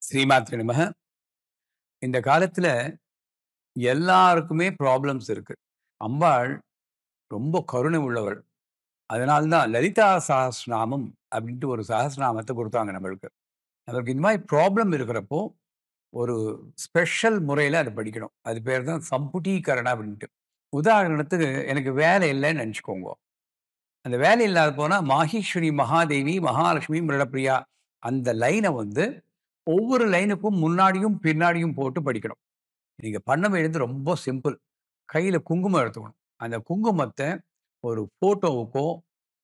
ஸ்ரீமாத்ரி நமः. இந்த காலத்துல எல்லாருக்குமே ப்ராப்ளம்ஸ் இருக்கு. அம்பாள் ரொம்ப கருணை உள்ளவள். அதனால்தான் லலிதா சஹஸ்ரநாமம் அப்படின்ட்டு ஒரு சஹஸ்ரநாமத்தை கொடுத்தாங்க நம்மளுக்கு. நமக்கு இந்த மாதிரி ப்ராப்ளம் இருக்கிறப்போ ஒரு ஸ்பெஷல் முறையில் அதை படிக்கணும். அது பேர் தான் சம்புட்டீகரணம் அப்படின்ட்டு. உதாரணத்துக்கு எனக்கு வேலை இல்லைன்னு நினச்சிக்கோங்க. அந்த வேலை இல்லாத போனால் மாஹீஸ்வரி மகாதேவி மகாலட்சுமி மிருடப்பிரியா அந்த லைனை ஒவ்வொரு லைனுக்கும் முன்னாடியும் பின்னாடியும் போட்டு படிக்கணும். நீங்க பண்ண வேண்டியது ரொம்ப சிம்பிள். கையில குங்குமம் எடுத்துக்கணும். அந்த குங்குமத்தை ஒரு போட்டோவுக்கோ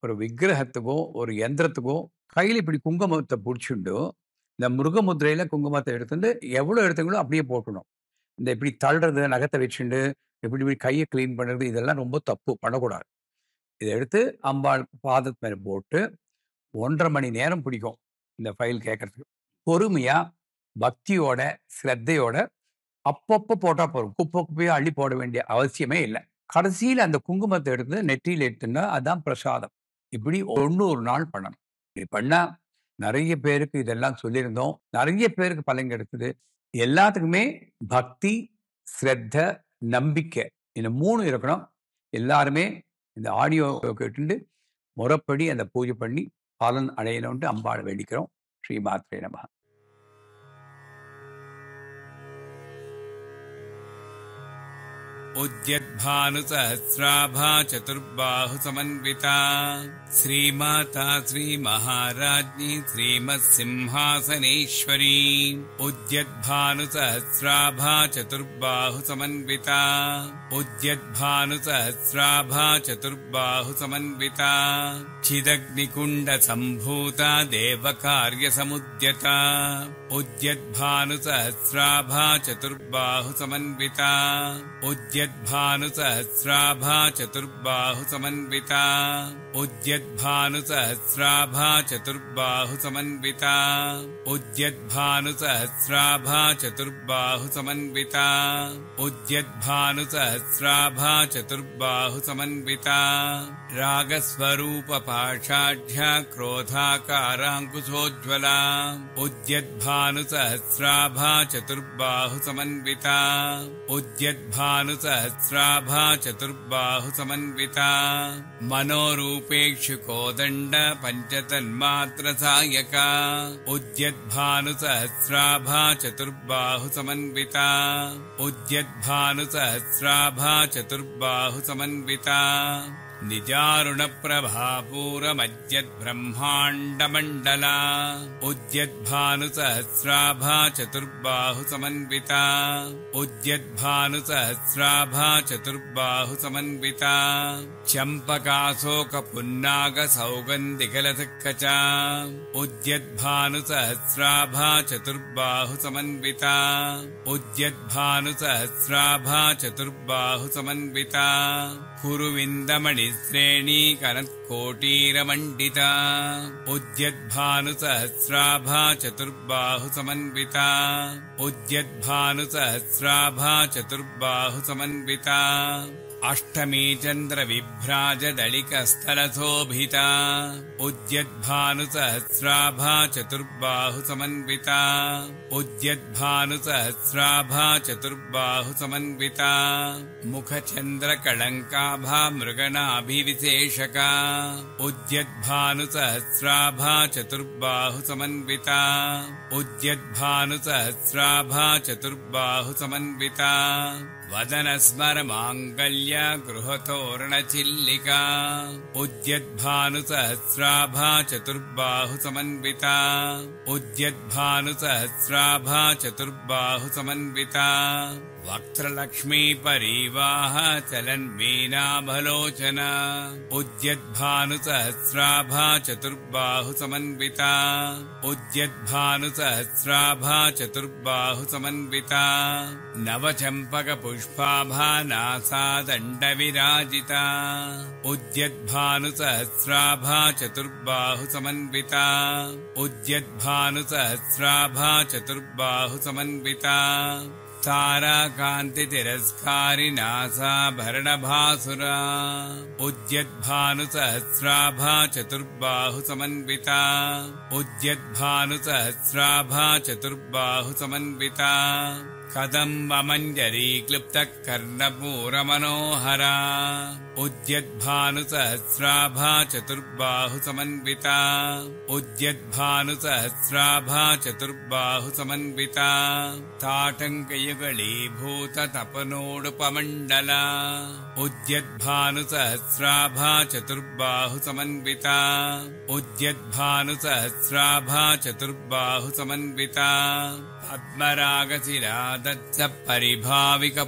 ஒரு விக்கிரகத்துக்கோ ஒரு யந்திரத்துக்கோ கையில் இப்படி குங்குமத்தை பிடிச்சிண்டு இந்த மிருகமுத்திரையில குங்குமத்தை எடுத்துட்டு எவ்வளோ எடுத்துங்களோ அப்படியே போட்டணும். இந்த இப்படி தள்ளுறது நகத்தை வச்சுண்டு இப்படி இப்படி கையை கிளீன் பண்ணுறது இதெல்லாம் ரொம்ப தப்பு, பண்ணக்கூடாது. இதை எடுத்து அம்பாள் பாதத்து மேலே போட்டு 1.5 மணி நேரம் பிடிக்கும் இந்த ஃபைல் கேட்கறதுக்கு. பொறுமையா பக்தியோட ஸ்ரத்தையோட அப்பப்போ போட்டா போதும். குப்பையா அள்ளி போட வேண்டிய அவசியமே இல்லை. கடைசியில் அந்த குங்குமத்தை எடுத்து நெற்றியில் எடுத்துன்னா அதான் பிரசாதம். இப்படி 90 நாள் பண்ணணும். இப்படி பண்ணா நிறைய பேருக்கு இதெல்லாம் சொல்லியிருந்தோம். நிறைய பேருக்கு பலன் கிடைக்குது. எல்லாத்துக்குமே பக்தி, ஸ்ரத்த, நம்பிக்கை இந்த 3 இருக்கணும். எல்லாருமே இந்த ஆடியோ கேட்டு முறைப்படி அந்த பூஜை பண்ணி பலன் அடையணும்ட்டு அம்பாளை வேண்டிக்கிறோம். ஸ்ரீமாத்ரே நமः. उद्यद्भानुसहस्राभा चतुर्बाहु समन्विता श्रीमाता श्रीमहाराज्ञी श्रीमत्सिंहासनेश्वरी। उद्यद्भानुसहस्राभा चतुर्बाहु समन्विता उद्यद्भानुसहस्राभा चतुर्बाहु समन्विता चिदग्निकुण्ड सम्भूता देवकार्यसमुद्यता उद्यद्भानुसहस्राभा चतुर्बाहु समन्विता उद्यद्भानुसहस्राभा चतुर्बाहु समन्विता उद्यद्भानुसहस्राभा चतुर्बाहु समन्विता उद्यद्भानुसहस्राभा चतुर्बाहु समन्विता उद्यद्भानुसहस्राभा चतुर्बाहु समन्विता रागस्वरूपपाषाढ्या क्रोधाकाराङ्कुशोज्ज्वला उद्यद्भानुसहस्राभा चतुर्बाहु समन्विता उद्यद्भानुसहस्राभा चतुर्बाहु समन्विता मनोरूपेक्षु कोदण्ड पञ्चतन्मात्रसायका उद्यद्भानुसहस्राभा चतुर्बाहु समन्विता उद्यद्भानुसहस्राभा चतुर्बाहु समन्विता निजारुणप्रभापूरमज्जद्ब्रह्माण्डमण्डला उद्यद्भानुसहस्राभा चतुर्बाहु समन्विता उद्यद्भानुसहस्राभा चतुर्बाहु समन्विता चम्पकाशोकपुन्नागसौगन्धिकलसक्कचा उद्यद्भानुसहस्राभा चतुर्बाहु समन्विता उद्यद्भानुसहस्राभा चतुर्बाहु समन्विता कुरुविन्दमणिश्रेणी कनत्कोटीरमण्डिता उद्यद्भानुसहस्राभा चतुर्बाहु समन्विता उद्यद्भानुसहस्राभा चतुर्बाहु समन्विता अष्टमी चन्द्रविभ्राजदलिकस्थलशोभिता उद्यद्भानुसहस्राभा चतुर्बाहु समन्विता उद्यद्भानुसहस्राभा चतुर्बाहु समन्विता मुखचन्द्रकलङ्काभा मृगणाभिविशेषका उद्यद्भानुसहस्राभा चतुर्बाहु समन्विता उद्यद्भानुसहस्राभा चतुर्बाहु समन्विता वदनस्मरमाङ्गल्य गृहतोरणचिल्लिका उद्यद्भानुसहस्राभा चतुर्बाहु समन्विता उद्यद्भानुसहस्राभा चतुर्बाहु समन्विता वक्त्रलक्ष्मी परिवाह चलन्मीनाभलोचना उद्यद्भानुसहस्राभा चतुर्बाहु समन्विता उद्यद्भानुसहस्राभा चतुर्बाहु समन्विता नवचम्पकपुष्पाभा नासादण्डविराजिता उद्यद्भानुसहस्राभा चतुर्बाहु समन्विता उद्यद्भानुसहस्राभा चतुर्बाहु समन्विता ताराकान्तितिरस्कारि नासाभरणभासुरा उद्यद्भानुसहस्राभा चतुर्बाहुसमन्विता उद्यद्भानुसहस्राभा चतुर्बाहुसमन्विता कदम्बमञ्जरी क्लुप्तः कर्णपूरमनोहरा उद्यद्भानुसहस्राभा चतुर्बाहुसमन्विता उद्यद्भानुसहस्राभा चतुर्बाहुसमन्विता ताटङ्कयुगलीभूततपनोडुपमण्डला उद्यद्भानुसहस्राभा चतुर्बाहुसमन्विता उद्यद्भानुसहस्राभा चतुर्बाहुसमन्विता पद्मरागशिरा दत्स परिभाविकपोलभूः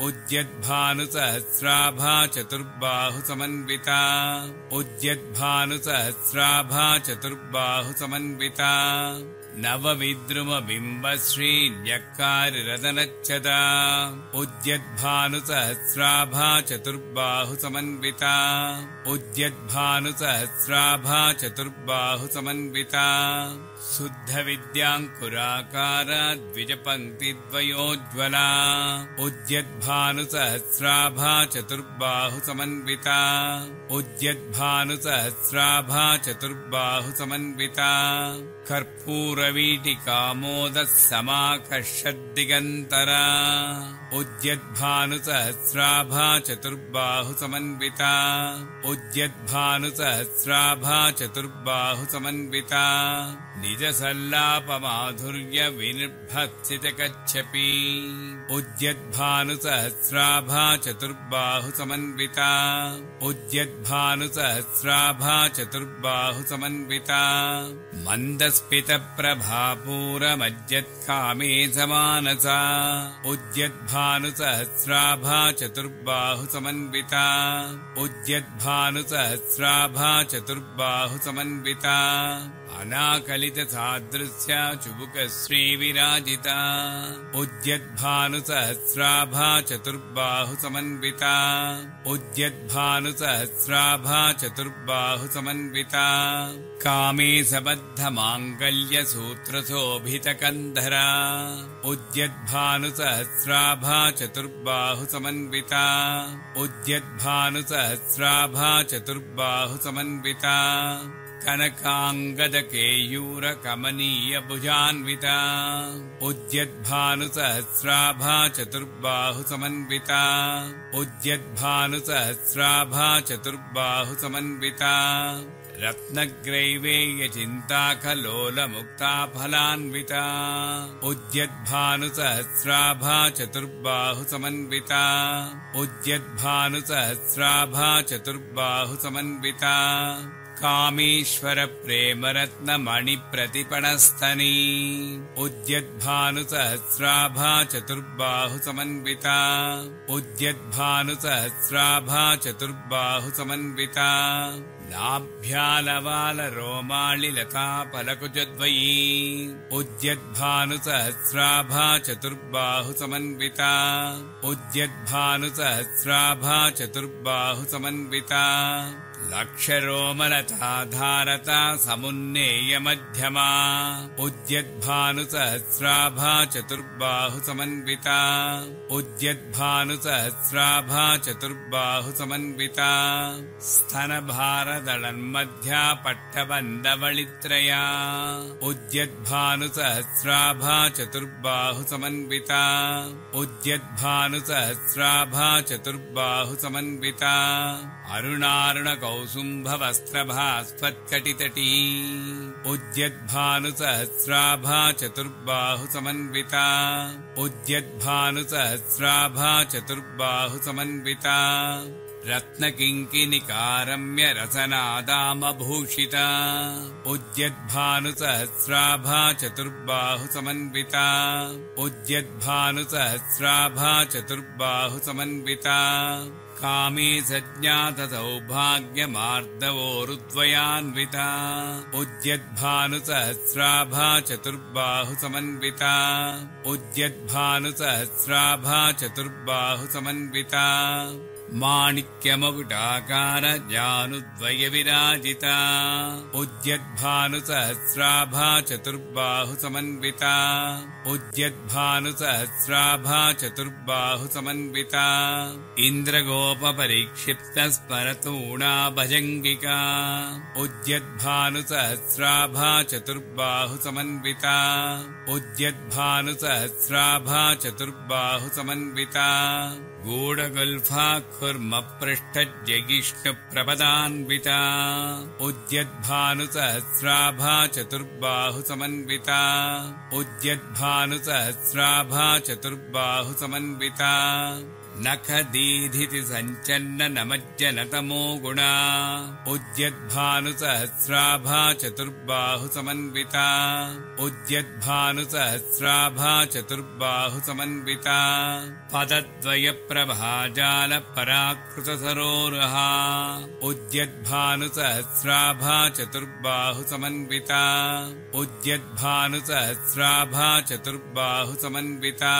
उद्यद्भानुसहस्राभा चतुर्बाहुसमन्विता उद्यद्भानुसहस्राभा चतुर्बाहुसमन्विता नवविद्रुमबिम्बश्रीन्यक्कारिरदनच्छदा उद्यद्भानुसहस्राभा चतुर्बाहुसमन्विता उद्यद्भानुसहस्राभा चतुर्बाहुसमन्विता शुद्धविद्याङ्कुराकारा द्विजपङ्क्तिद्वयोज्ज्वला उद्यद्भानुसहस्राभा चतुर्बाहुसमन्विता उद्यद्भानुसहस्राभा चतुर्बाहुसमन्विता कर्पूरवीटिकामोदः समाकर्षद्दिगन्तरा उद्यद्भानुसहस्राभा चतुर्बाहुसमन्विता उद्यद्भानुसहस्राभा चतुर्बाहुसमन्विता निजसल्लापमाधुर्यविनिर्भत्सितकच्छपि उद्यद्भानुसहस्राभा चतुर्बाहुसमन्विता उद्यद्भानुसहस्राभा चतुर्बाहुसमन्विता मन्दस्मितप्रभापूरमज्जत्कामे समानसा उद्यद्भानुसहस्राभा चतुर्बाहुसमन्विता उद्यद्भानुसहस्राभा चतुर्बाहुसमन्विता अनाकलितसादृश्या चुबुकश्रीविराजिता उद्यद्भानुसहस्राभा चतुर्बाहुसमन्विता उद्यद्भानुसहस्राभा चतुर्बाहुसमन्विता कामे सबद्धमाङ्गल्यसूत्रशोभितकन्धरा उद्यद्भानुसहस्राभा चतुर्बाहुसमन्विता उद्यद्भानुसहस्राभा चतुर्बाहुसमन्विता कनकाङ्गदकेयूरकमनीयभुजान्विता उद्यद्भानुसहस्राभा चतुर्बाहुसमन्विता उद्यद्भानुसहस्राभा चतुर्बाहुसमन्विता रत्नग्रैवेयचिन्ताकलोलमुक्ताफलान्विता उद्यद्भानुसहस्राभा चतुर्बाहुसमन्विता उद्यद्भानुसहस्राभा चतुर्बाहुसमन्विता कामेश्वरप्रेमरत्नमणिप्रतिपणस्थनी उद्यद्भानुसहस्राभा चतुर्बाहुसमन्विता उद्यद्भानुसहस्राभा चतुर्बाहुसमन्विता नाभ्यालवालरोमालिलताफलकुजद्वयी उद्यद्भानुसहस्राभा चतुर्बाहुसमन्विता उद्यद्भानुसहस्राभा चतुर्बाहुसमन्विता लक्षरोमलताधारता समुन्नेयमध्यमा उद्यद्भानुसहस्राभा चतुर्बाहुसमन्विता उद्यद्भानुसहस्राभा चतुर्बाहुसमन्विता स्तनभारदलन्मध्या पट्टबन्धवलित्रया उद्यद्भानुसहस्राभा चतुर्बाहुसमन्विता उद्यद्भानुसहस्राभा चतुर्बाहुसमन्विता अरुणारुणकौसुम्भवस्त्रभास्फत्कटितटी उद्यद्भानुसहस्राभा चतुर्बाहुसमन्विता उद्यद्भानुसहस्राभा चतुर्बाहुसमन्विता रत्नकिङ्किनिकारम्यरसनादामभूषिता उद्यद्भानुसहस्राभा चतुर्बाहुसमन्विता उद्यद्भानुसहस्राभा चतुर्बाहुसमन्विता कामे सज्ञातसौभाग्यमार्दवोरुद्वयान्विता उद्यद्भानुसहस्राभा चतुर्बाहुसमन्विता उद्यद्भानुसहस्राभा चतुर्बाहुसमन्विता माणिक्यमकुटाकार जानुद्वय विराजिता उद्यद्भानुसहस्राभा चतुर्बाहु समन्विता उद्यद्भानुसहस्राभा चतुर्बाहु समन्विता इन्द्रगोपपरिक्षिप्त स्मरतूणा भजङ्गिका उद्यद्भानुसहस्राभा चतुर्बाहु समन्विता उद्यद्भानुसहस्राभा चतुर्बाहु समन्विता गूढगुल्फा कुर्मपृष्ठज्जगिष्णुप्रपदान्विता उद्यद्भानुसहस्राभा चतुर्बाहु समन्विता उद्यद्भानुसहस्राभा चतुर्बाहु समन्विता नखदीधिति सञ्चन्न नमज्जनतमो गुणा उद्यद्भानुसहस्राभा चतुर्बाहु समन्विता उद्यद्भानुसहस्राभा चतुर्बाहु समन्विता पदद्वयप्रभाजाल पराकृतसरोरुहा उद्यद्भानुसहस्राभा चतुर्बाहु समन्विता उद्यद्भानुसहस्राभा चतुर्बाहु समन्विता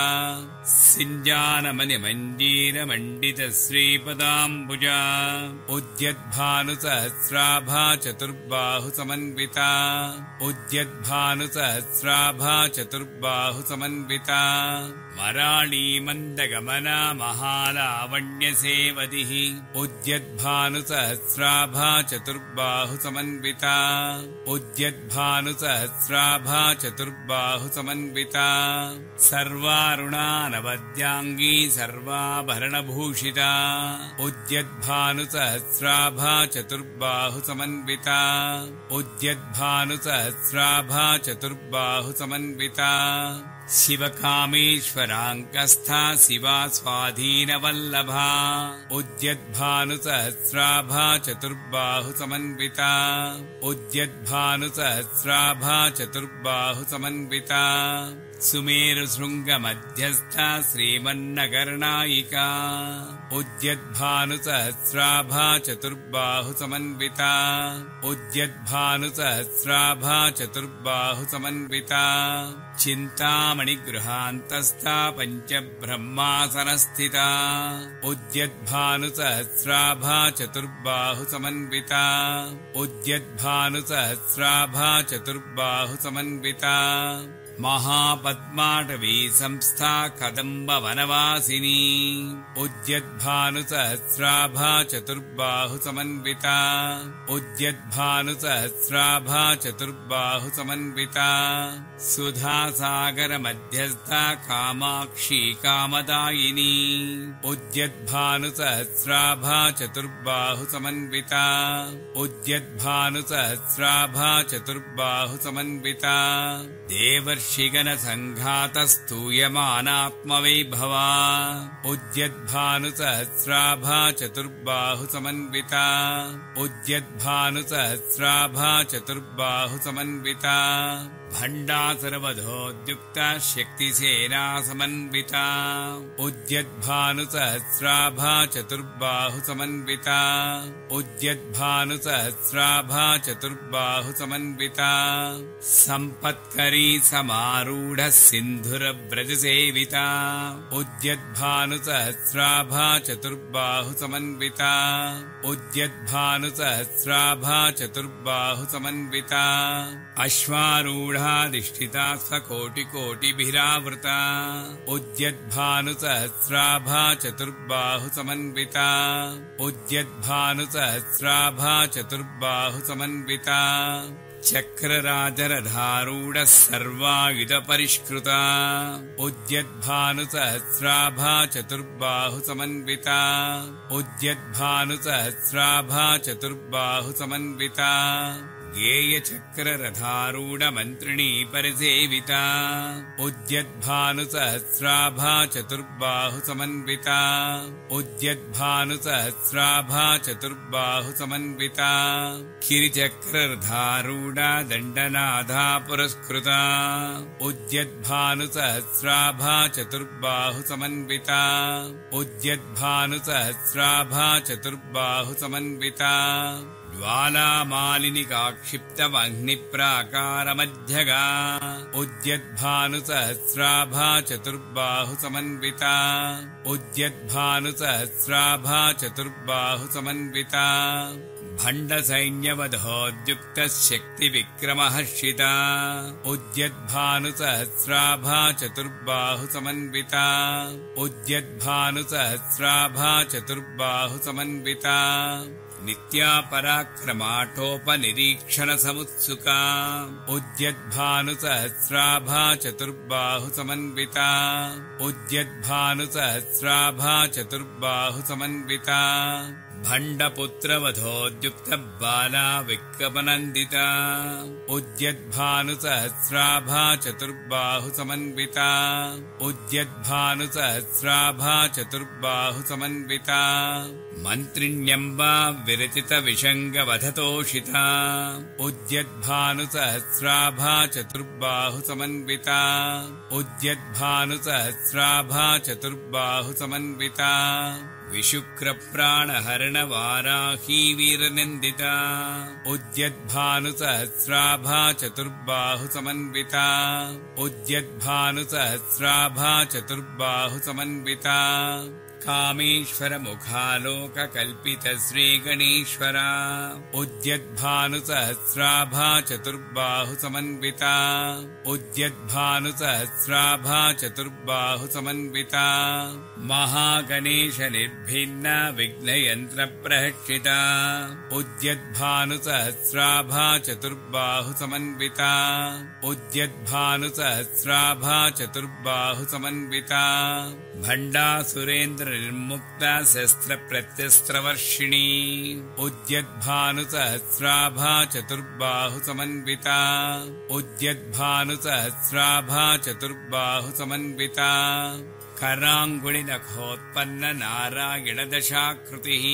सिञ्जानमणिमञ्जीरमण्डित श्रीपदाम्बुजा उद्यद्भानुसहस्राभा चतुर्बाहु समन्विता उद्यद्भानुसहस्राभा चतुर्बाहु समन्विता मराळीमन्दगमना महालावण्यसेवदिः उद्यद्भानुसहस्राभा चतुर्बाहु समन्विता उद्यद्भानुसहस्राभा चतुर्बाहु समन्विता सर्वारुणानवद्याङ्गी सर्वाभरणभूषिता उद्यद्भानुसहस्राभा चतुर्बाहु समन्विता उद्यद्भानुसहस्राभा चतुर्बाहु समन्विता शिवकामेश्वराङ्कस्था शिवा स्वाधीनवल्लभा उद्यद्भानुसहस्राभा चतुर्बाहु समन्विता उद्यद्भानुसहस्राभा चतुर्बाहु समन्विता सुमेरुशृङ्गमध्यस्था श्रीमन्नगरनायिका उद्यद्भानुसहस्राभा चतुर्बाहु समन्विता उद्यद्भानुसहस्राभा चतुर्बाहु समन्विता चिन्तामणिगृहान्तस्था पञ्चब्रह्मासनस्थिता उद्यद्भानुसहस्राभा चतुर्बाहु समन्विता उद्यद्भानुसहस्राभा चतुर्बाहु समन्विता महापद्माटवी संस्था कदम्बवनवासिनी उद्यद्भानुसहस्राभा चतुर्बाहु समन्विता उद्यद्भानुसहस्राभा चतुर्बाहु समन्विता सुधासागरमध्यस्था कामाक्षी कामदायिनी उद्यद्भानुसहस्राभा चतुर्बाहु समन्विता उद्यद्भानुसहस्राभा चतुर्बाहु समन्विता देवर्षिगणसङ्घातस्तूयमानात्मवैभवा उद्यद्भानुसहस्राभा चतुर्बाहु समन्विता उद्यद्भानुसहस्राभा चतुर्बाहु समन्विता भण्डासुरवधोद्युक्ता शक्तिसेना समन्विता उद्यद्भानुसहस्राभा चतुर्बाहु समन्विता उद्यद्भानुसहस्राभा चतुर्बाहु समन्विता सम्पत्करी समारूढ सिन्धुरव्रजसेविता उद्यद्भानुसहस्राभा चतुर्बाहु समन्विता उद्यद्भानुसहस्राभा चतुर्बाहु समन्विता अश्वारूढाधिष्ठिता स्वकोटिकोटिभिरावृता उद्यद्भानुसहस्राभा चतुर्बाहु समन्विता उद्यद्भानुसहस्राभा चतुर्बाहु समन्विता चक्रराजरधारूढः सर्वायुधपरिष्कृता उद्यद्भानुसहस्राभा चतुर्बाहु समन्विता उद्यद्भानुसहस्राभा चतुर्बाहु समन्विता गेयचक्ररथारूढमन्त्रिणी परिसेविता उद्यद्भानुसहस्राभा चतुर्बाहु समन्विता उद्यद्भानुसहस्राभा चतुर्बाहु समन्विता किरिचक्ररथारूढा दण्डनाथा पुरस्कृता उद्यद्भानुसहस्राभा चतुर्बाहु समन्विता उद्यद्भानुसहस्राभा चतुर्बाहु समन्विता ज्वालामालिनिकाक्षिप्तमग्निप्राकारमध्यगा उद्यद्भानुसहस्राभा चतुर्बाहुसमन्विता उद्यद्भानुसहस्राभा चतुर्बाहुसमन्विता भण्डसैन्यवधोद्युक्तशक्तिविक्रमहर्षिता उद्यद्भानुसहस्राभा चतुर्बाहुसमन्विता उद्यद्भानुसहस्राभा चतुर्बाहुसमन्विता नित्या पराक्रमाटोपनिरीक्षणसमुत्सुका उद्यद्भानुसहस्राभा चतुर्बाहुसमन्विता उद्यद्भानुसहस्राभा चतुर्बाहुसमन्विता भण्डपुत्रवधोद्युक्तबाला विक्रमनन्दिता उद्यद्भानुसहस्राभा चतुर्बाहुसमन्विता उद्यद्भानुसहस्राभा चतुर्बाहुसमन्विता मन्त्रिण्यम्बा विरचितविषङ्गवधतोषिता उद्यद्भानुसहस्राभा चतुर्बाहुसमन्विता उद्यद्भानुसहस्राभा चतुर्बाहुसमन्विता विशुक्रप्राणहरणवाराही वीरनिन्दिता उद्यद्भानुसहस्राभा चतुर्बाहुसमन्विता उद्यद्भानुसहस्राभा चतुर्बाहुसमन्विता कामेश्वरमुखालोककल्पितश्रीगणेश्वरा उद्यद्भानुसहस्राभा चतुर्बाहुसमन्विता उद्यद्भानुसहस्राभा चतुर्बाहुसमन्विता महागणेशनिर्भिन्ना विघ्नयन्त्रप्रहर्षिता उद्यद्भानुसहस्राभा चतुर्बाहुसमन्विता उद्यद्भानुसहस्राभा चतुर्बाहुसमन्विता भण्डासुरेन्द्रनिर्मुक्ता शस्त्रप्रत्यस्त्रवर्षिणी उद्यद्भानुसहस्राभा चतुर्बाहुसमन्विता उद्यद्भानुसहस्राभा चतुर्बाहुसमन्विता कराङ्गुलिनखोत्पन्ननारायणदशाकृतिः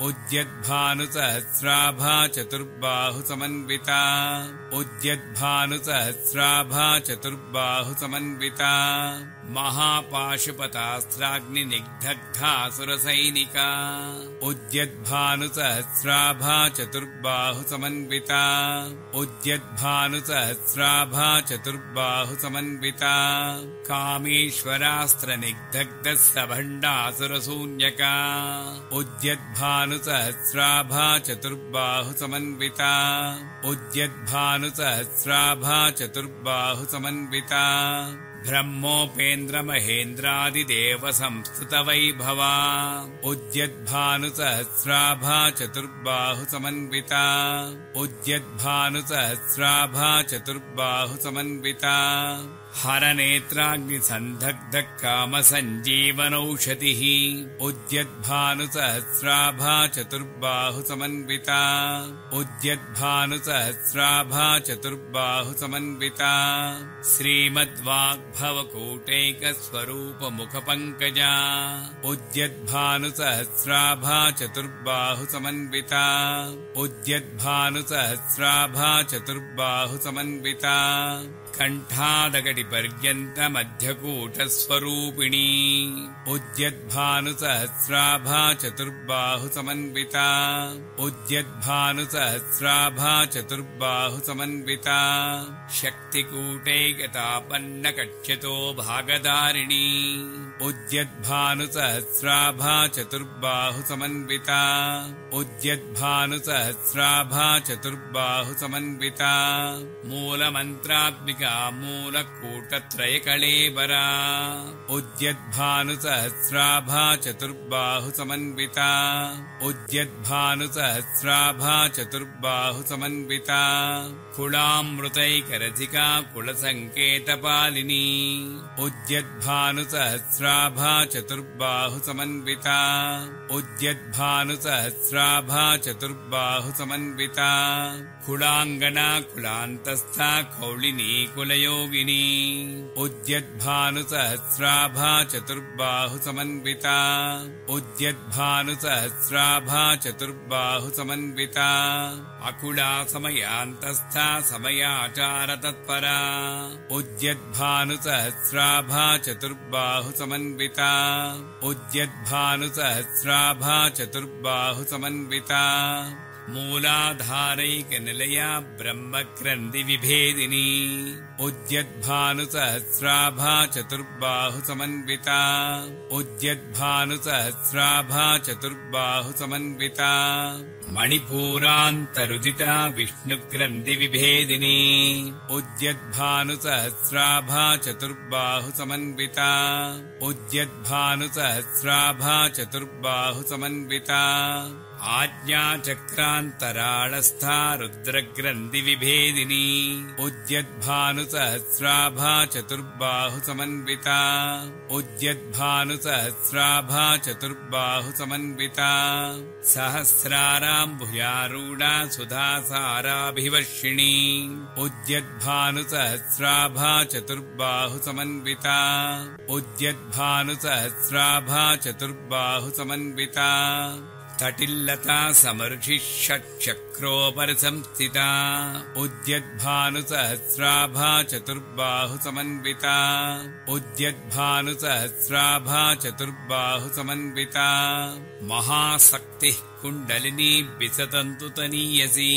उद्यद्भानुसहस्राभा चतुर्बाहुसमन्विता उद्यद्भानुसहस्राभा चतुर्बाहुसमन्विता महापाशुपतास्त्राग्निनिग्धग्धासुरसैनिका उद्यद्भानुसहस्राभा चतुर्बाहुसमन्विता उद्यद्भानुसहस्राभा चतुर्बाहुसमन्विता कामेश्वरास्त्रनिग्धग्धस्सभण्डासुरशून्यका उद्यद्भानुसहस्राभा चतुर्बाहुसमन्विता उद्यद्भानुसहस्राभा चतुर्बाहुसमन्विता ब्रह्मोपेन्द्रमहेन्द्रादिदेवसंस्तुतवैभवा उद्यद्भानुसहस्राभा चतुर्बाहुसमन्विता उद्यद्भानुसहस्राभा चतुर्बाहुसमन्विता हरनेत्राग्निसन्धग्धकामसञ्जीवनौषधिः उद्यद्भानुसहस्राभा चतुर्बाहुसमन्विता उद्यद्भानुसहस्राभा चतुर्बाहुसमन्विता श्रीमद्वाग्भवकूटैकस्वरूपमुखपङ्कजा उद्यद्भानुसहस्राभा चतुर्बाहुसमन्विता उद्यद्भानुसहस्राभा चतुर्बाहुसमन्विता कण्ठादगटिपर्यन्तमध्यकूटस्वरूपिणी उद्यद्भानुसहस्राभा चतुर्बाहुसमन्विता उद्यद्भानुसहस्राभा चतुर्बाहुसमन्विता शक्तिकूटैकतापन्नकक्ष्यतो भागधारिणी उद्यद्भानुसहस्राभा चतुर्बाहुसमन्विता उद्यद्भानुसहस्राभा चतुर्बाहुसमन्विता मूलमन्त्रात्मिका मूलकूटत्रयकळेबरा उद्यद्भानुसहस्राभा चतुर्बाहुसमन्विता उद्यद्भानुसहस्राभा चतुर्बाहुसमन्विता कुलामृतैकरसिका कुलसङ्केतपालिनी उद्यद्भानुसहस्राभा चतुर्बाहुसमन्विता उद्यद्भानुसहस्राभा चतुर्बाहुसमन्विता कुलाङ्गना कुलान्तस्था कौलिनी कुलयोगिनी उद्यद्भानुसहस्राभा चतुर्बाहुसमन्विता उद्यद्भानुसहस्राभा चतुर्बाहुसमन्विता अकुला समयान्तस्था समयाचारतत्परा उद्यद्भानुसहस्राभा चतुर्बाहुसमन्विता उद्यद्भानुसहस्राभा चतुर्बाहुसमन्विता मूलाधारैकनिलया ब्रह्मक्रन्दिविभेदिनी उद्यद्भानुसहस्राभा चतुर्बाहुसमन्विता उद्यद्भानुसहस्राभा चतुर्बाहुसमन्विता मणिपूरान्तरुदिता विष्णुक्रन्दिविभेदिनी उद्यद्भानुसहस्राभा चतुर्बाहुसमन्विता उद्यद्भानुसहस्राभा चतुर्बाहुसमन्विता आज्ञाचक्रान्तराळस्था रुद्रग्रन्थिविभेदिनी उद्यद्भानुसहस्राभा चतुर्बाहुसमन्विता उद्यद्भानुसहस्राभा चतुर्बाहुसमन्विता सहस्राराम्भुजारूढा सुधासाराभिवर्षिणी उद्यद्भानुसहस्राभा चतुर्बाहुसमन्विता उद्यद्भानुसहस्राभा चतुर्बाहुसमन्विता तटिल्लता समर्षिषट्चक्रोपरिसंस्थिता उद्यद्भानुसहस्राभा चतुर्बाहुसमन्विता उद्यद्भानुसहस्राभा चतुर्बाहुसमन्विता महाशक्तिः कुण्डलिनी विसतन्तुतनीयसी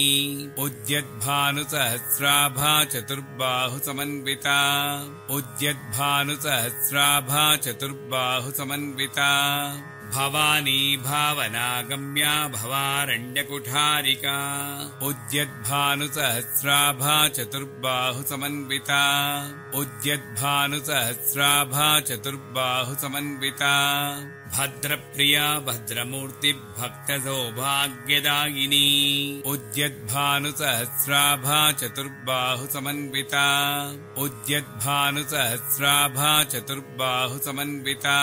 उद्यद्भानुसहस्राभा चतुर्बाहुसमन्विता उद्यद्भानुसहस्राभा चतुर्बाहुसमन्विता भवानी भावनागम्या भवारण्यकुठारिका उद्यद्भानुसहस्राभा चतुर्बाहुसमन्विता उद्यद्भानुसहस्राभा चतुर्बाहुसमन्विता भद्रप्रिया भद्रमूर्तिभक्तसौभाग्यदायिनी उद्यद्भानुसहस्राभा चतुर्बाहुसमन्विता उद्यद्भानुसहस्राभा चतुर्बाहुसमन्विता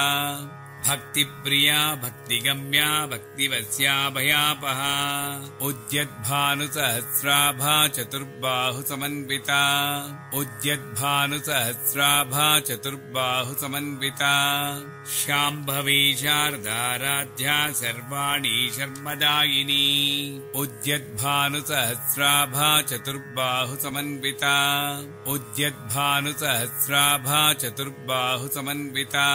भक्तिप्रिया भक्तिगम्या भक्तिवस्या भयापहा उद्यद्भानुसहस्राभा चतुर्बाहुसमन्विता उद्यद्भानुसहस्राभा चतुर्बाहुसमन्विता शाम्भवी शारदाराध्या सर्वाणी शर्मदायिनी उद्यद्भानुसहस्राभा चतुर्बाहुसमन्विता उद्यद्भानुसहस्राभा चतुर्बाहुसमन्विता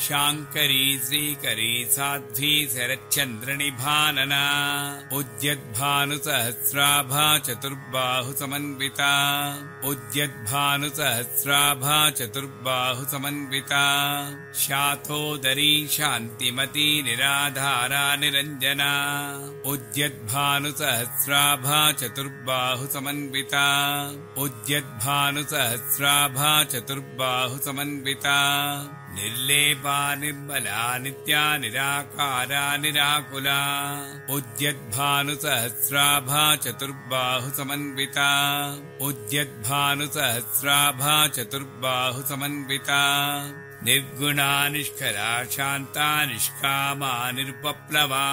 शाङ्करी श्रीकरी साध्वी शरच्चन्द्रनिभानना उद्यद्भानुसहस्राभा चतुर्बाहुसमन्विता उद्यद्भानुसहस्राभा चतुर्बाहुसमन्विता शातोदरी शान्तिमती निराधारा निरञ्जना उद्यद्भानुसहस्राभा चतुर्बाहुसमन्विता उद्यद्भानुसहस्राभा चतुर्बाहुसमन्विता निर्लेपा निर्मला नित्या निराकारा निराकुला उद्यद्भानुसहस्राभा चतुर्बाहुसमन्विता उद्यद्भानुसहस्राभा चतुर्बाहुसमन्विता निर्गुणा निष्कला शान्ता निष्कामा निरुपप्लवा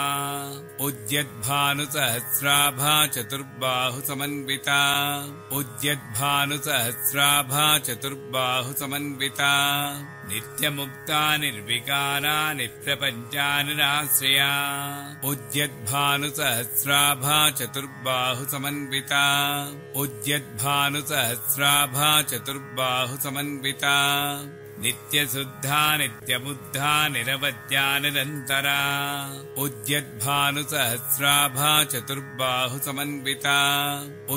उद्यद्भानुसहस्राभा चतुर्बाहुसमन्विता उद्यद्भानुसहस्राभा चतुर्बाहुसमन्विता नित्यमुक्ता निर्विकारा निप्रपञ्चा निराश्रया उद्यद्भानुसहस्राभा चतुर्बाहुसमन्विता उद्यद्भानुसहस्राभा चतुर्बाहुसमन्विता नित्यशुद्धा नित्यबुद्धा निरवद्या निरन्तरा उद्यद्भानुसहस्राभा चतुर्बाहुसमन्विता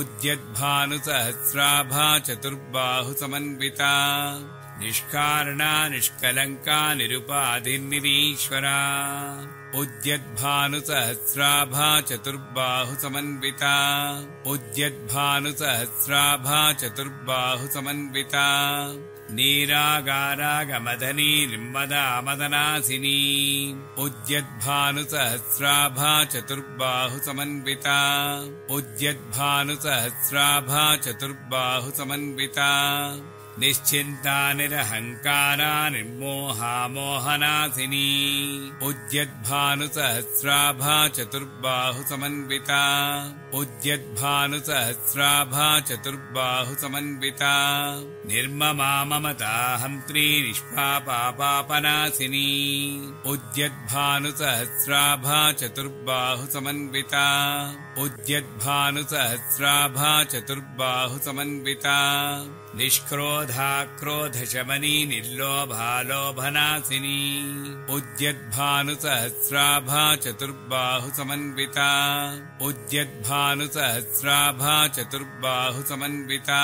उद्यद्भानुसहस्राभा चतुर्बाहुसमन्विता निष्कारणा निष्कलङ्का निरुपाधिर्निरीश्वरा उद्यद्भानुसहस्राभा चतुर्बाहुसमन्विता उद्यद्भानुसहस्राभा चतुर्बाहुसमन्विता नीरागारागमदनी निर्मदा मदनासिनी उद्यद्भानुसहस्राभा चतुर्बाहुसमन्विता उद्यद्भानुसहस्राभा चतुर्बाहुसमन्विता निश्चिन्ता निरहङ्कारा निर्मोहा मोहनासिनी उद्यद्भानुसहस्राभा चतुर्बाहुसमन्विता उद्यद्भानुसहस्राभा चतुर्बाहुसमन्विता निर्ममा ममता हन्त्री निष्पापापापनासिनी उद्यद्भानुसहस्राभा चतुर्बाहुसमन्विता उद्यद्भानुसहस्राभा चतुर्बाहुसमन्विता निष्क्रोधा क्रोधशमनी निर्लोभालोभनाशिनी उद्यद्भानुसहस्राभा चतुर्बाहुसमन्विता उद्यद्भानुसहस्राभा चतुर्बाहुसमन्विता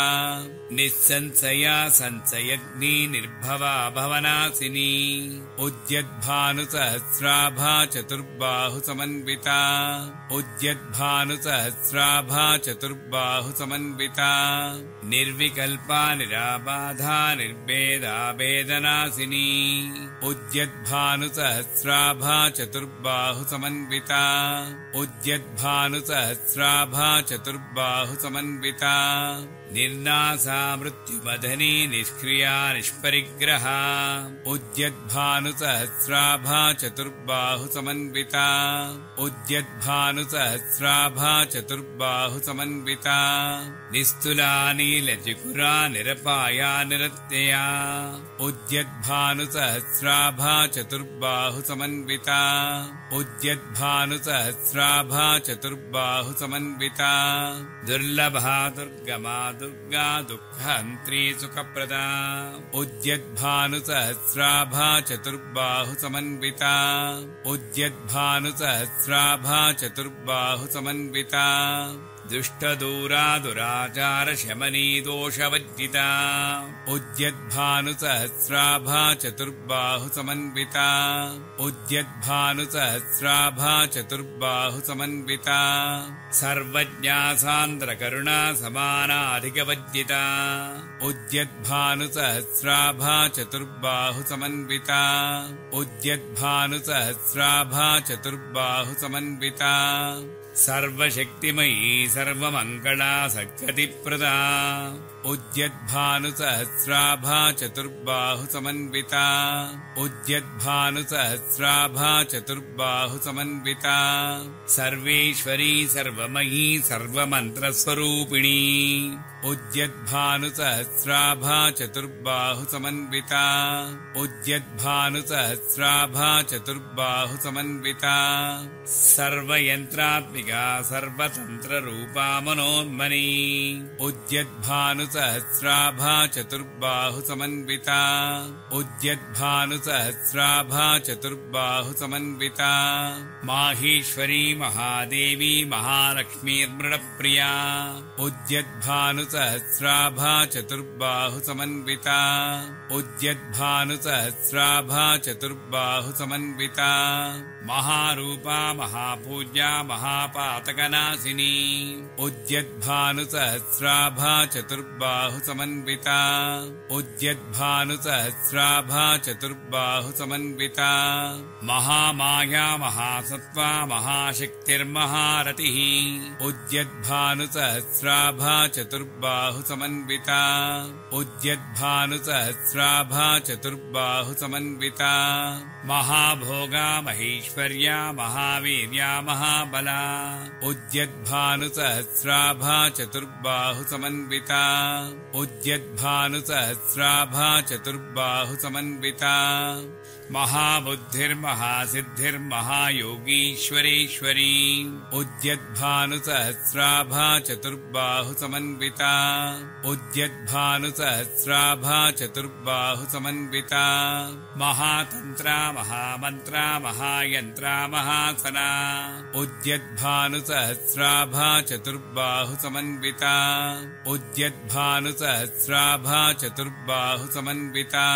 निस्संशया संशयग्नि निर्भवा भवनाशिनी उद्यद्भानुसहस्राभा चतुर्बाहुसमन्विता उद्यद्भानुसहस्राभा चतुर्बाहुसमन्विता निर्विकल्पा निराबाधा निर्भेदा भेदनाशिनी उद्यद्भानुसहस्राभा चतुर्बाहुसमन्विता उद्यद्भानुसहस्राभा चतुर्बाहुसमन्विता निर्नासा मृत्युमदनी निष्क्रिया निष्परिग्रहा उद्यद्भानुसहस्राभा चतुर्बाहुसमन्विता उद्यद्भानुसहस्राभा चतुर्बाहुसमन्विता निस्तुला नीलचिकुरा निरपाया निरत्यया उद्यद्भानुसहस्राभा चतुर्बाहुसमन्विता उद्यद्भानुसहस्राभा चतुर्बाहुसमन्विता दुर्लभा दुर्गमा दुर्गा दुःखहन्त्री सुखप्रदा उद्यद्भानुसहस्राभा चतुर्बाहुसमन्विता उद्यद्भानुसहस्राभा चतुर्बाहुसमन्विता दुष्टदूरा दुराचारशमनी दोषवर्जिता उद्यद्भानुसहस्राभा चतुर्बाहुसमन्विता उद्यद्भानुसहस्राभा चतुर्बाहुसमन्विता सर्वज्ञा सान्द्रकरुणा समानाधिकवर्जिता उद्यद्भानुसहस्राभा चतुर्बाहुसमन्विता उद्यद्भानुसहस्राभा चतुर्बाहुसमन्विता सर्वशक्तिमयी सर्वमङ्गला सद्गतिप्रदा उद्यद्भानुसहस्राभा चतुर्बाहुसमन्विता उद्यद्भानुसहस्राभा चतुर्बाहुसमन्विता सर्वेश्वरी सर्वमयी सर्वमन्त्रस्वरूपिणी उद्यद्भानुसहस्राभा चतुर्बाहुसमन्विता उद्यद्भानुसहस्राभा चतुर्बाहुसमन्विता सर्वयन्त्रात्मिका सर्वतन्त्ररूपा मनोन्मनी उद्यद्भानुसहस्राभा चतुर्बाहुसमन्विता उद्यद्भानुसहस्राभा चतुर्बाहुसमन्विता माहेश्वरी महादेवी महालक्ष्मीर्मृडप्रिया उद्यद्भानुसहस्राभा चतुर्बाहुसमन्विता उद्यद्भानुसहस्राभा चतुर्बाहुसमन्विता महारूपा महापूज्या महापातकनाशिनी उद्यद्भानुसहस्राभा चतुर्बाहुसमन्विता उद्यद्भानुसहस्राभा चतुर्बाहुसमन्विता महामाया महासत्त्वा महाशक्तिर्महारतिः उद्यद्भानुसहस्राभा चतुर्बाहुसमन्विता उद्यद्भानुसहस्राभा चतुर्बाहुसमन्विता महाभोगा महेश्वर्या महावीर्या महाबला उद्यद्भानुसहस्राभा चतुर्बाहुसमन्विता उद्यद्भानुसहस्राभा चतुर्बाहुसमन्विता महाबुद्धिर्महासिद्धिर्महायोगीश्वरेश्वरी उद्यद्भानुसहस्राभा चतुर्बाहुसमन्विता उद्यद्भानुसहस्राभा चतुर्बाहुसमन्विता महातन्त्रा महामन्त्रा महायन्त्रा महासना उद्यद्भानुसहस्राभा चतुर्बाहुसमन्विता उद्यद्भानुसहस्राभा चतुर्बाहुसमन्विता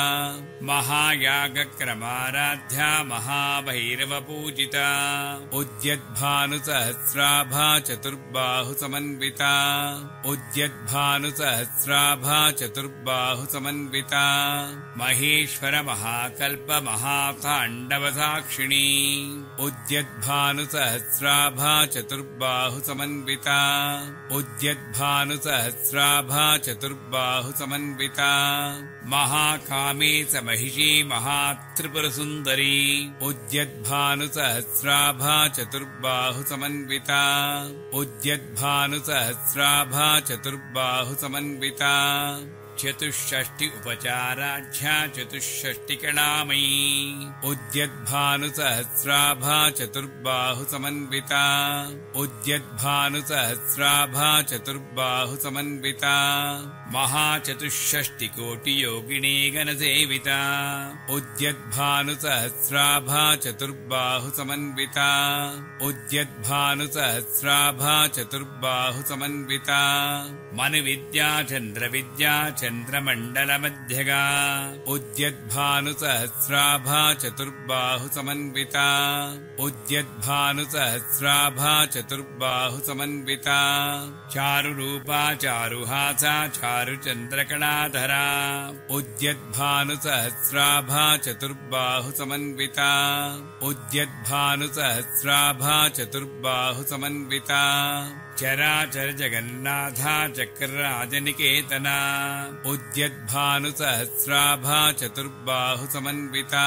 महायागक्रमाराध्या महाभैरवपूजिता उद्यद्भानुसहस्राभा चतुर्बाहुसमन्विता उद्यद्भानुसहस्राभा चतुर्बाहुसमन्विता महेश्वर महाकल्प महाताण्डवसाक्षिणी उद्यद्भानुसहस्राभा चतुर्बाहुसमन्विता उद्यद्भानुसहस्राभा चतुर्बाहुसमन्विता महाकामे च महिषी महात्रिपुरसुन्दरी उद्यद्भानुसहस्राभा चतुर्बाहुसमन्विता उद्यद्भानुसहस्राभा चतुर्बाहुसमन्विता चतुष्षष्टि उपचाराढ्या चतुष्षष्टिकलामयी उद्यद्भानुसहस्राभा चतुर्बाहु समन्विता उद्यद्भानुसहस्राभा चतुर्बाहु समन्विता महाचतुष्षष्टिकोटियोगिनी गणसेविता उद्यद्भानुसहस्राभा चतुर्बाहु समन्विता उद्यद्भानुसहस्राभा चतुर्बाहु समन्विता मनुविद्या चन्द्रविद्या चन्द्रमण्डलमध्यगा उद्यद्भानुसहस्राभा चतुर्बाहु समन्विता उद्यद्भानुसहस्राभा चतुर्बाहु समन्विता चारुरूपा चारुहासा चारुचन्द्रकलाधरा उद्यद्भानुसहस्राभा चतुर्बाहु समन्विता उद्यद्भानुसहस्राभा चतुर्बाहु समन्विता चराचर जगन्नाथा चक्रराजनिकेतना उद्यद्भानुसहस्राभा चतुर्बाहु समन्विता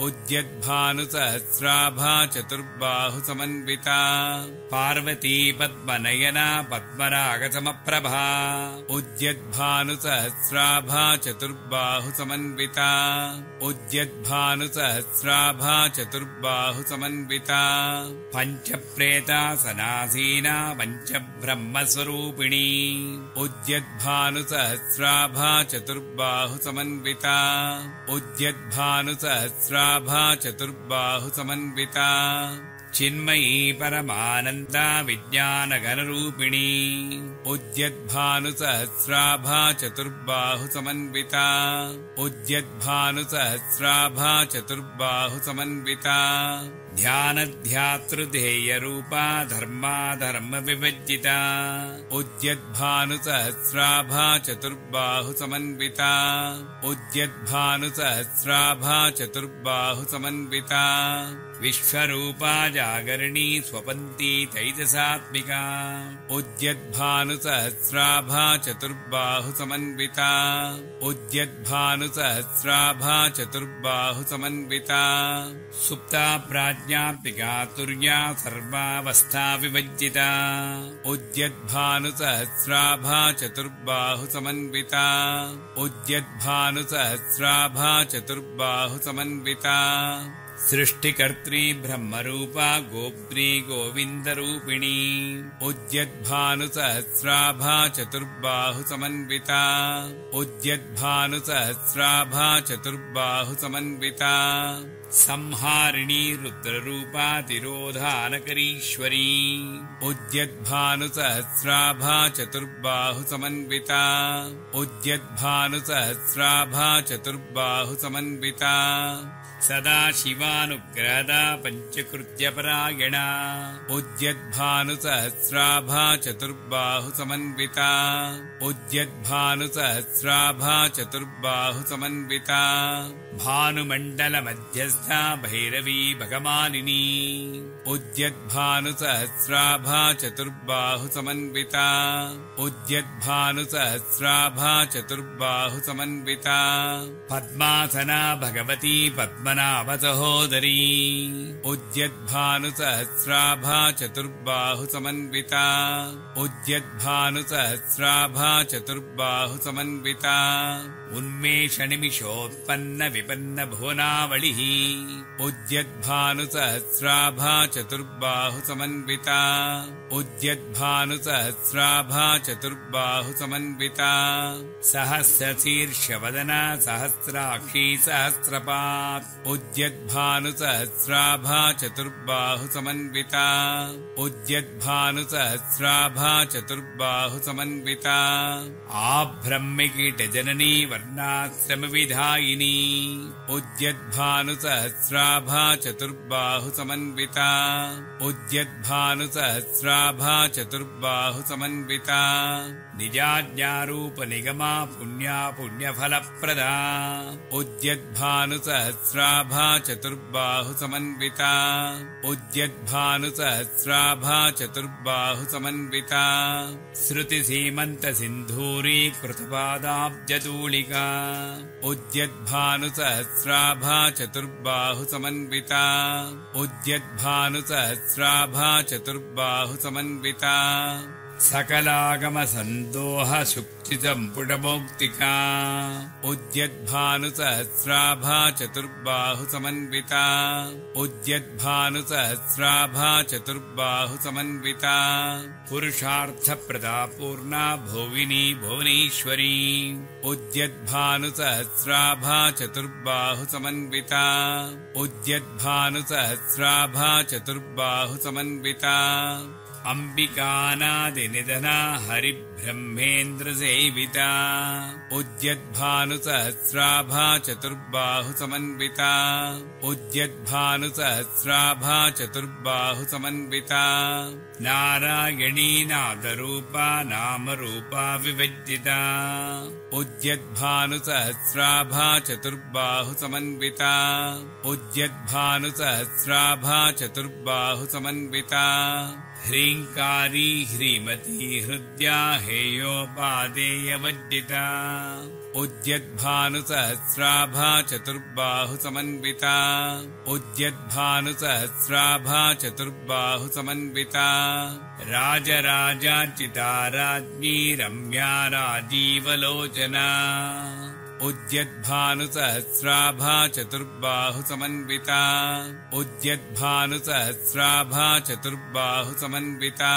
उद्यद्भानुसहस्राभा चतुर्बाहु समन्विता पार्वती पद्मनयना पद्मरागसमप्रभा उद्यद्भानुसहस्राभा चतुर्बाहु समन्विता उद्यद्भानुसहस्राभा चतुर्बाहु समन्विता पञ्चप्रेतासनासीना पञ्चब्रह्मस्वरूपिणी उद्यद्भानुसहस्राभा चतुर्बाहु समन्विता उद्यद्भानुसहस्राभा चतुर्बाहु समन्विता चिन्मयी परमानन्दा विज्ञानघनरूपिणी उद्यद्भानुसहस्राभा चतुर्बाहु समन्विता उद्यद्भानुसहस्राभा चतुर्बाहु समन्विता ध्यानध्यातृध्येयरूपा धर्माधर्मविभज्जिता उद्यद्भानुसहस्राभा चतुर्बाहु समन्विता उद्यद्भानुसहस्राभा चतुर्बाहु समन्विता विश्वरूपा जागरणी स्वपन्ती तैजसात्मिका उद्यद्भानुसहस्राभा चतुर्बाहु समन्विता उद्यद्भानुसहस्राभा चतुर्बाहु समन्विता सुप्ता प्राज्ञात्मिका तुर्या सर्वावस्था विभज्जिता उद्यद्भानुसहस्राभा चतुर्बाहु समन्विता उद्यद्भानुसहस्राभा चतुर्बाहु समन्विता सृष्टिकर्त्री ब्रह्मरूपा गोप्त्री गोविन्दरूपिणी उद्यद्भानुसहस्राभा चतुर्बाहु समन्विता उद्यद्भानुसहस्राभा चतुर्बाहु समन्विता संहारिणी रुद्ररूपा तिरोधानकरीश्वरी उद्यद्भानुसहस्राभा चतुर्बाहु समन्विता उद्यद्भानुसहस्राभा चतुर्बाहु समन्विता सदा शिवानुग्रहदा पञ्चकृत्यपरायणा उद्यद्भानुसहस्राभा चतुर्बाहु समन्विता उद्यद्भानुसहस्राभा चतुर्बाहु समन्विता भानुमण्डलमध्यस्था भैरवी भगमालिनी उद्यद्भानुसहस्राभा चतुर्बाहु समन्विता उद्यद्भानुसहस्राभा चतुर्बाहु समन्विता पद्मासना भगवती पद्मनाभसहोदरी उद्यद्भानुसहस्राभा चतुर्बाहु समन्विता उद्यद्भानुसहस्राभा चतुर्बाहु समन्विता उन्मेषनिमिषोत्पन्न विपन्न भुवनावलिः उद्यद्भानुसहस्राभा चतुर्बाहु समन्विता उद्यद्भानुसहस्राभा चतुर्बाहु समन्विता सहस्रशीर्षवदना सहस्राक्षी सहस्रपात् उद्यद्भानुसहस्राभा चतुर्बाहु समन्विता उद्यद्भानुसहस्राभा चतुर्बाहु समन्विता आब्रह्मकीटजननी वर्णाश्रमविधायिनी उद्यद्भानुसहस्राभा चतुर्बाहु समन्विता उद्यद्भानुसहस्राभा चतुर्बाहु समन्विता निजाज्ञारूपनिगमा पुण्या पुण्यफलप्रदा उद्यद्भानुसहस्राभा चतुर्बाहु समन्विता उद्यद्भानुसहस्राभा चतुर्बाहु समन्विता श्रुतिसीमन्तसिन्धूरी कृतपादाब्जतूलिका उद्यद्भानुसहस्राभा चतुर्बाहु समन्विता उद्यद्भानुसहस्राभा चतुर्बाहु समन्विता सकलागमसन्दोह सुक्तिसम्पुटमौक्तिका उद्यद्भानुसहस्राभा चतुर्बाहुसमन्विता उद्यद्भानुसहस्राभा चतुर्बाहुसमन्विता पुरुषार्थप्रदा पूर्णा भोगिनी भुवनेश्वरी उद्यद्भानुसहस्राभा चतुर्बाहुसमन्विता उद्यद्भानुसहस्राभा चतुर्बाहुसमन्विता अम्बिकानादिनिधना हरिब्रह्मेन्द्रसेविता उद्यद्भानुसहस्राभा चतुर्बाहुसमन्विता उद्यद्भानुसहस्राभा चतुर्बाहुसमन्विता नारायणी नादरूपा नामरूपा विभज्जिता उद्यद्भानुसहस्राभा चतुर्बाहुसमन्विता उद्यद्भानुसहस्राभा चतुर्बाहुसमन्विता ह्रीङ्कारी ह्रीमती हृद्या हेयोपादेयवज्जिता उद्यद्भानुसहस्राभा चतुर्बाहुसमन्विता उद्यद्भानुसहस्राभा चतुर्बाहुसमन्विता राजराजार्चिता राज्ञी रम्या राजीवलोचना उद्यद्भानुसहस्राभा चतुर्बाहुसमन्विता उद्यद्भानुसहस्राभा चतुर्बाहुसमन्विता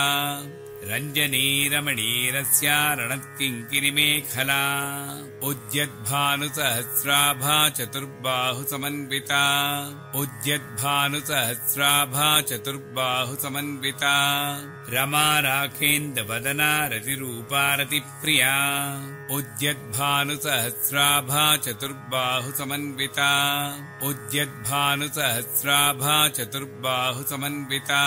रञ्जनी रमणीरस्या रणत्किङ्किरिमेखला उद्यद्भानुसहस्राभा चतुर्बाहुसमन्विता उद्यद्भानुसहस्राभा चतुर्बाहुसमन्विता रमा राखेन्दवदना रतिरूपा रतिप्रिया उद्यद्भानुसहस्राभा चतुर्बाहुसमन्विता उद्यद्भानुसहस्राभा चतुर्बाहुसमन्विता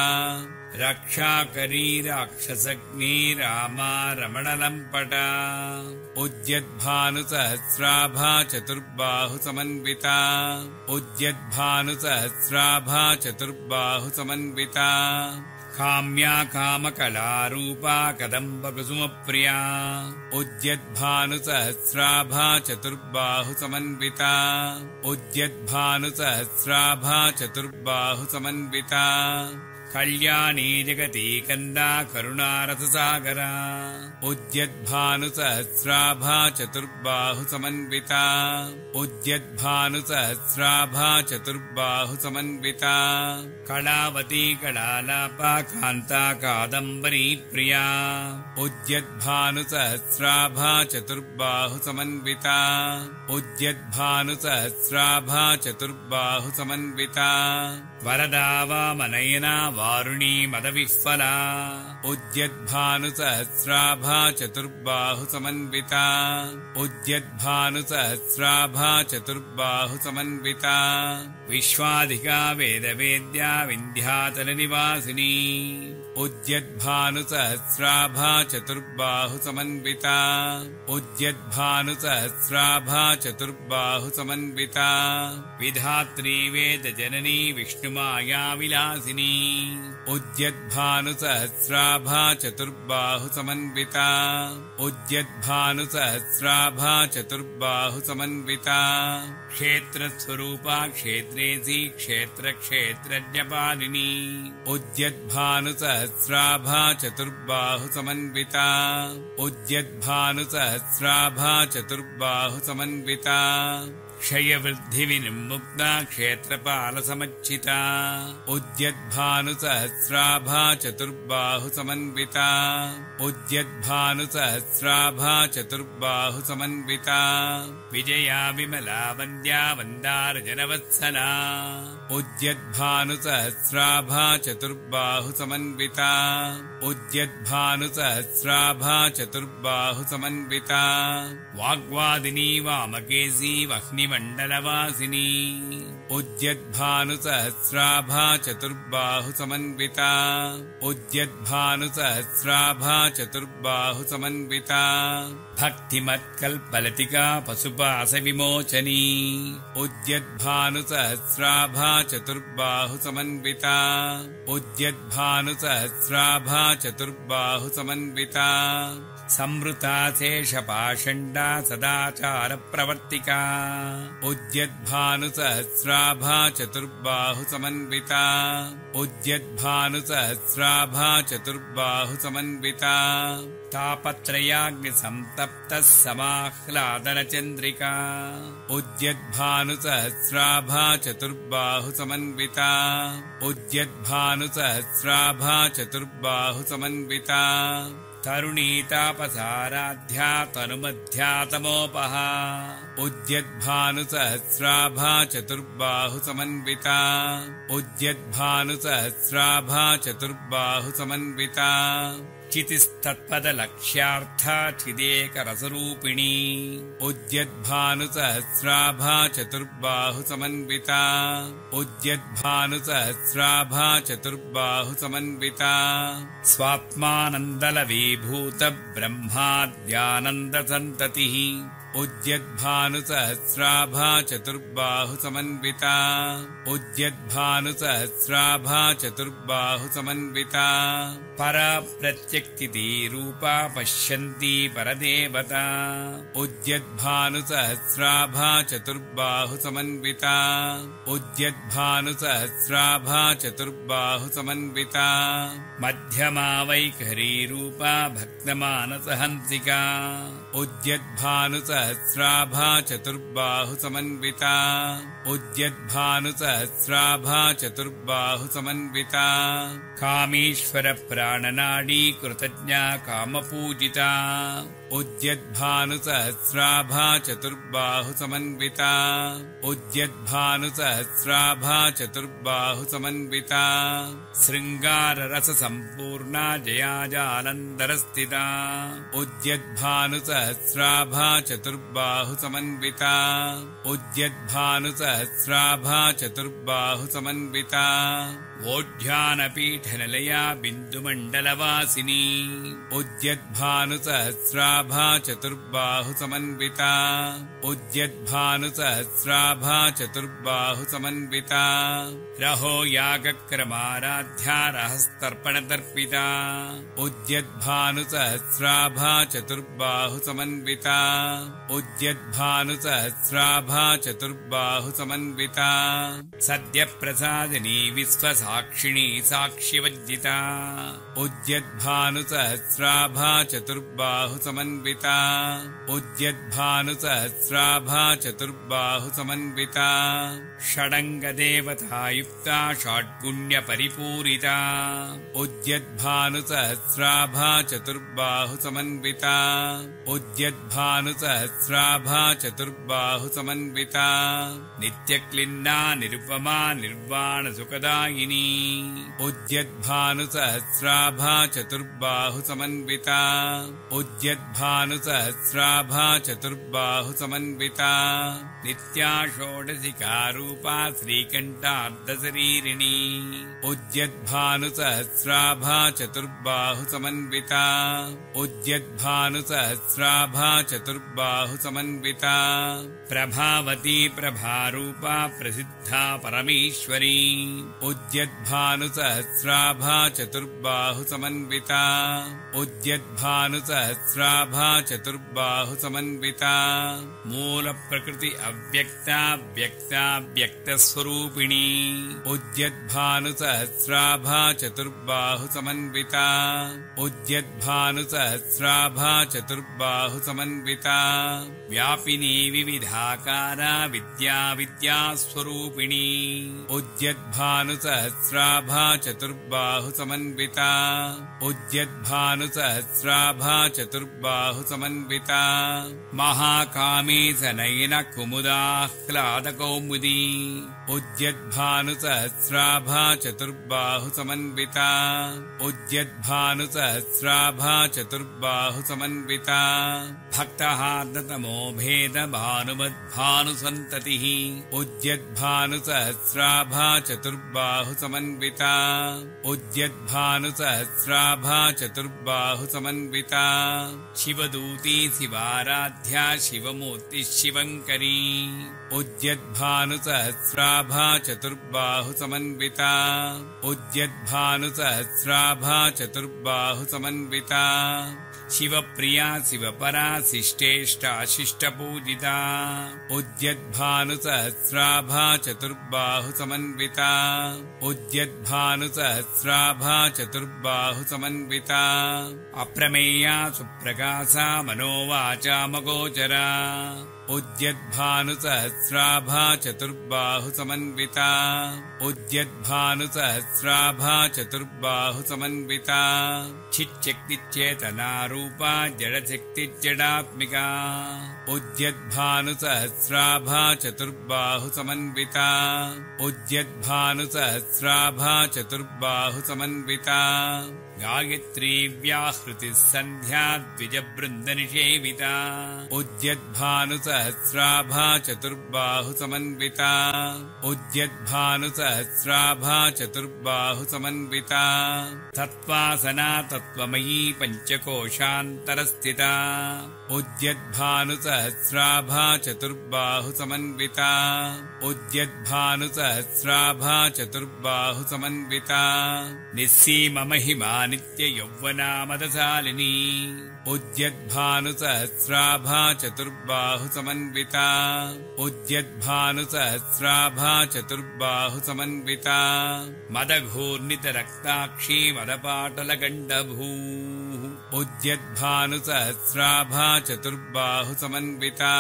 रक्षाकरी राक्षसग्नी रामा रमणलम्पटा उद्यद्भानुसहस्राभा चतुर्बाहुसमन्विता उद्यद्भानुसहस्राभा चतुर्बाहुसमन्विता काम्या कामकलारूपा कदम्बकुसुमप्रिया उद्यद्भानुसहस्राभा चतुर्बाहुसमन्विता उद्यद्भानुसहस्राभा चतुर्बाहुसमन्विता कल्याणी जगती कन्दा करुणारससागरा उद्यद्भानुसहस्राभा चतुर्बाहुसमन्विता उद्यद्भानुसहस्राभा चतुर्बाहुसमन्विता कलावती कलालापा कान्ता कादम्बरी प्रिया उद्यद्भानुसहस्राभा चतुर्बाहुसमन्विता उद्यद्भानुसहस्राभा चतुर्बाहुसमन्विता वरदा वामनयना वारुणी मदविह्वला उद्यद्भानुसहस्राभा चतुर्बाहुसमन्विता उद्यद्भानुसहस्राभा चतुर्बाहुसमन्विता विश्वाधिका वेदवेद्या विन्ध्याचलनिवासिनी उद्यद्भानुसहस्राभा चतुर्बाहुसमन्विता उद्यद्भानुसहस्राभा चतुर्बाहुसमन्विता विधात्री वेदजननी विष्णुमाया विलासिनी उद्यद्भानुसहस्राभा चतुर्बाहुसमन्विता उद्यद्भानुसहस्राभा चतुर्बाहुसमन्विता क्षेत्रस्वरूपा क्षेत्रेसी क्षेत्रक्षेत्रज्ञपालिनी उद्यद्भानुसहस्राभा चतुर्बाहुसमन्विता उद्यद्भानुसहस्राभा चतुर्बाहुसमन्विता क्षयवृद्धिविनिर्मुक्ता क्षेत्रपालसमच्चिता उद्यद्भानुसहस्राभा चतुर्बाहुसमन्विता उद्यद्भानुसहस्राभा चतुर्बाहुसमन्विता विजया विमला वन्द्या वन्दारजनवत्सला उद्यद्भानुसहस्राभा चतुर्बाहुसमन्विता उद्यद्भानुसहस्राभा चतुर्बाहुसमन्विता वाग्वादिनी वामकेशी वह्निमण्डलवासिनी उद्यद्भानुसहस्राभा चतुर्बाहुसमन्विता उद्यद्भानुसहस्राभा चतुर्बाहुसमन्विता भक्तिमत्कल्पलतिका पशुपाशविमोचनी उद्यद्भानुसहस्राभा चतुर्बाहु समन्विता उद्यद्भानुसहस्राभा चतुर्बाहु समन्विता संवृता शेषपाषण्डा सदाचारप्रवर्तिका उद्यद्भानुसहस्राभा चतुर्बाहु समन्विता उद्यद्भानुसहस्राभा चतुर्बाहु समन्विता तापत्रयाग्निसंतप्तः समाह्लादनचन्द्रिका उद्यद्भानुसहस्राभा चतुर्बाहु समन्विता उद्यद्भानुसहस्राभा चतुर्बाहु समन्विता तरुणीतापसाराध्या तनुमध्या तमोपहा उद्यद्भानुसहस्राभा चतुर्बाहु समन्विता उद्यद्भानुसहस्राभा चतुर्बाहु समन्विता चितिस्तत्पदलक्ष्यार्था चिदेकरसरूपिणी उद्यद्भानुसहस्राभा चतुर्बाहु समन्विता उद्यद्भानुसहस्राभा चतुर्बाहु समन्विता स्वात्मानन्दलवीभूतब्रह्माद्यानन्दसन्ततिः उद्यद्भानुसहस्राभा चतुर्बाहु समन्विता उद्यद्भानुसहस्राभा चतुर्बाहु समन्विता परप्रत्यक्तिरूपा पश्यन्ती परदेवता उद्यद्भानुसहस्राभा चतुर्बाहु समन्विता उद्यद्भानुसहस्राभा चतुर्बाहु समन्विता मध्यमा वैखरीरूपा भक्तमानसहंसिका उद्यद्भानुसहस्राभा चतुर्बाहु समन्विता उद्यद्भानुसहस्राभा चतुर्बाहु समन्विता कामेश्वर प्राणनाडी कृतज्ञा कामपूजिता उद्यद्भानुसहस्राभा चतुर्बाहु समन्विता उद्यद्भानुसहस्राभा चतुर्बाहु समन्विता शृङ्गाररससम्पूर्णा जयाजालन्धरस्थिता उद्यद्भानुसहस्राभा चतुर्बाहु समन्विता उद्यद्भानुसहस्राभा चतुर्बाहु समन्विता वोढ्यानपीठनिलया बिन्दुमण्डलवासिनी उद्यद्भानुसहस्राभा चतुर्बाहु समन्विता उद्यद्भानुसहस्राभा चतुर्बाहु समन्विता रहो यागक्रमाराध्या रहस्तर्पणदर्पिता उद्यद्भानुसहस्राभा चतुर्बाहु समन्विता उद्यद्भानुसहस्राभा चतुर्बाहु समन्विता सद्यप्रसादिनी विश्वसाक्षिणी साक्षिवज्जिता उद्यद्भानुसहस्राभा चतुर्बाहु समन्विता उद्यद्भानुसहस्राभा चतुर्बाहु समन्विता षडङ्गदेवतायुक्ता षड्गुण्यपरिपूरिता उद्यद्भानुसहस्राभा चतुर्बाहु समन्विता उद्यद्भानुसहस्राभा चतुर्बाहु समन्विता नित्यक्लिन्ना निरुपमा निर्वाणसुखदायिनी उद्यद्भानुसहस्राभा चतुर्बाहु समन्विता उद्यद्भानुसहस्राभा चतुर्बाहु समन्विता नित्या षोडशिकारूपा श्रीकण्ठार्धशरीरिणी उद्यद्भानुसहस्राभा चतुर्बाहु समन्विता उद्यद्भानुसहस्राभा चतुर्बाहु समन्विता प्रभावती प्रभारूपा प्रसिद्धा परमेश्वरी उद्यद्भानुसहस्राभा चतुर्बाहु समन्विता उद्यद्भानुसहस्राभा चतुर्बाहु समन्विता मूलप्रकृति अव्यक्ता व्यक्ता व्यक्तस्वरूपिणी उद्यद्भानुसहस्राभा चतुर्बाहु समन्विता उद्यद्भानुसहस्राभा चतुर्बाहु समन्विता व्यापिनी विविधाकारा विद्या विद्यास्वरूपिणी उद्यद्भानुसहस्राभा चतुर्बाहु समन्विता उद्यद्भानुसहस्राभा चतुर्बाहु समन्विता महाकामी सनयन कुमुदाह्लादकौमुदी उद्यद्भानुसहस्राभा चतुर्बाहु समन्विता उद्यद्भानुसहस्राभा चतुर्बाहु समन्विता भक्तहार्दतमो भेद भानुमद्भानुसन्ततिः उद्यद्भानुसहस्राभा चतुर्बाहु समन्विता उद्यद्भानुसहस्राभा चतुर्बाहु समन्विता शिवदूती शिवाराध्या शिवमूर्तिः शिवङ्करी उद्यद्भानुसहस्राभा चतुर्बाहुसमन्विता उद्यद्भानुसहस्राभा चतुर्बाहुसमन्विता शिवप्रिया शिवपरा शिष्टेष्टा शिष्टपूजिता उद्यद्भानुसहस्राभा चतुर्बाहुसमन्विता उद्यद्भानुसहस्राभा चतुर्बाहुसमन्विता अप्रमेया सुप्रकाशा मनोवाचामगोचरा उद्यद्भानुसहस्राभा चतुर्बाहुसमन्विता उद्यद्भानुसहस्राभा चतुर्बाहुसमन्विता चिच्शक्तिचेतनारूपा जडशक्तिजडात्मिका उद्यद्भानुसहस्राभा चतुर्बाहुसमन्विता उद्यद्भानुसहस्राभा चतुर्बाहुसमन्विता गायत्री व्याहृतिः सन्ध्या द्विजवृन्दनिषेविता उद्यद्भानुसहस्राभा चतुर्बाहुसमन्विता उद्यद्भानुसहस्राभा चतुर्बाहुसमन्विता तत्त्वासना तत्त्वमयी पञ्चकोशान्तरस्थिता उद्यद्भानुसहस्राभा चतुर्बाहुसमन्विता उद्यद्भानुसहस्राभा चतुर्बाहुसमन्विता निस्सीममहिमा नित्ययौवनामदशालिनी उद्यद्भानुसहस्राभा चतुर्बाहुसमन्विता उद्यद्भानुसहस्राभा चतुर्बाहुसमन्विता मदघूर्णितरक्ताक्षी मदपाटलगण्डभूः उद्यद्भानुसहस्राभा चतुर्बाहुसमन्विता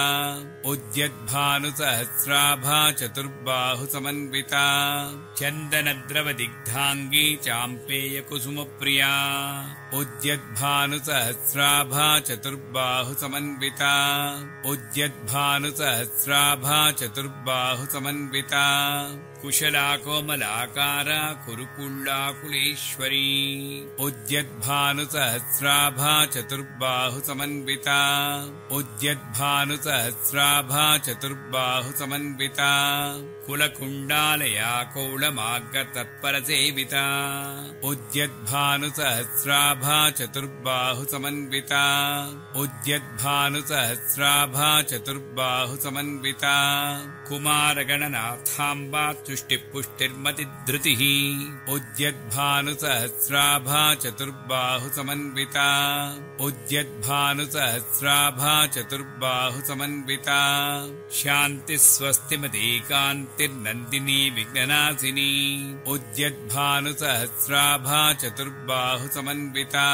उद्यद्भानुसहस्राभा चतुर्बाहुसमन्विता चन्दनद्रवदिग्धाङ्गी चाम्पेयकुसुमप्रिया उद्यद्भानुसहस्राभा चतुर्बाहुसमन्विता उद्यद्भानुसहस्राभा चतुर्बाहुसमन्विता कुशला कोमलाकारा कुरुकुल्लाकुलेश्वरी उद्यद्भानुसहस्राभा चतुर्बाहुसमन्विता उद्यद्भानुसहस्राभा चतुर्बाहुसमन्विता कुलकुण्डालया कौलमार्गतत्परसेविता उद्यद्भानुसहस्राभा चतुर्बाहुसमन्विता उद्यद्भानुसहस्राभा चतुर्बाहुसमन्विता कुमारगणनाथाम्बा तुष्टिपुष्टिर्मतिधृतिः उद्यद्भानुसहस्राभा चतुर्बाहुसमन्विता उद्यद्भानुसहस्राभा चतुर्बाहुसमन्विता शान्तिस्वस्तिमती कान्तिर्नन्दिनी विघ्ननाशिनी उद्यद्भानुसहस्राभा चतुर्बाहुसमन्विता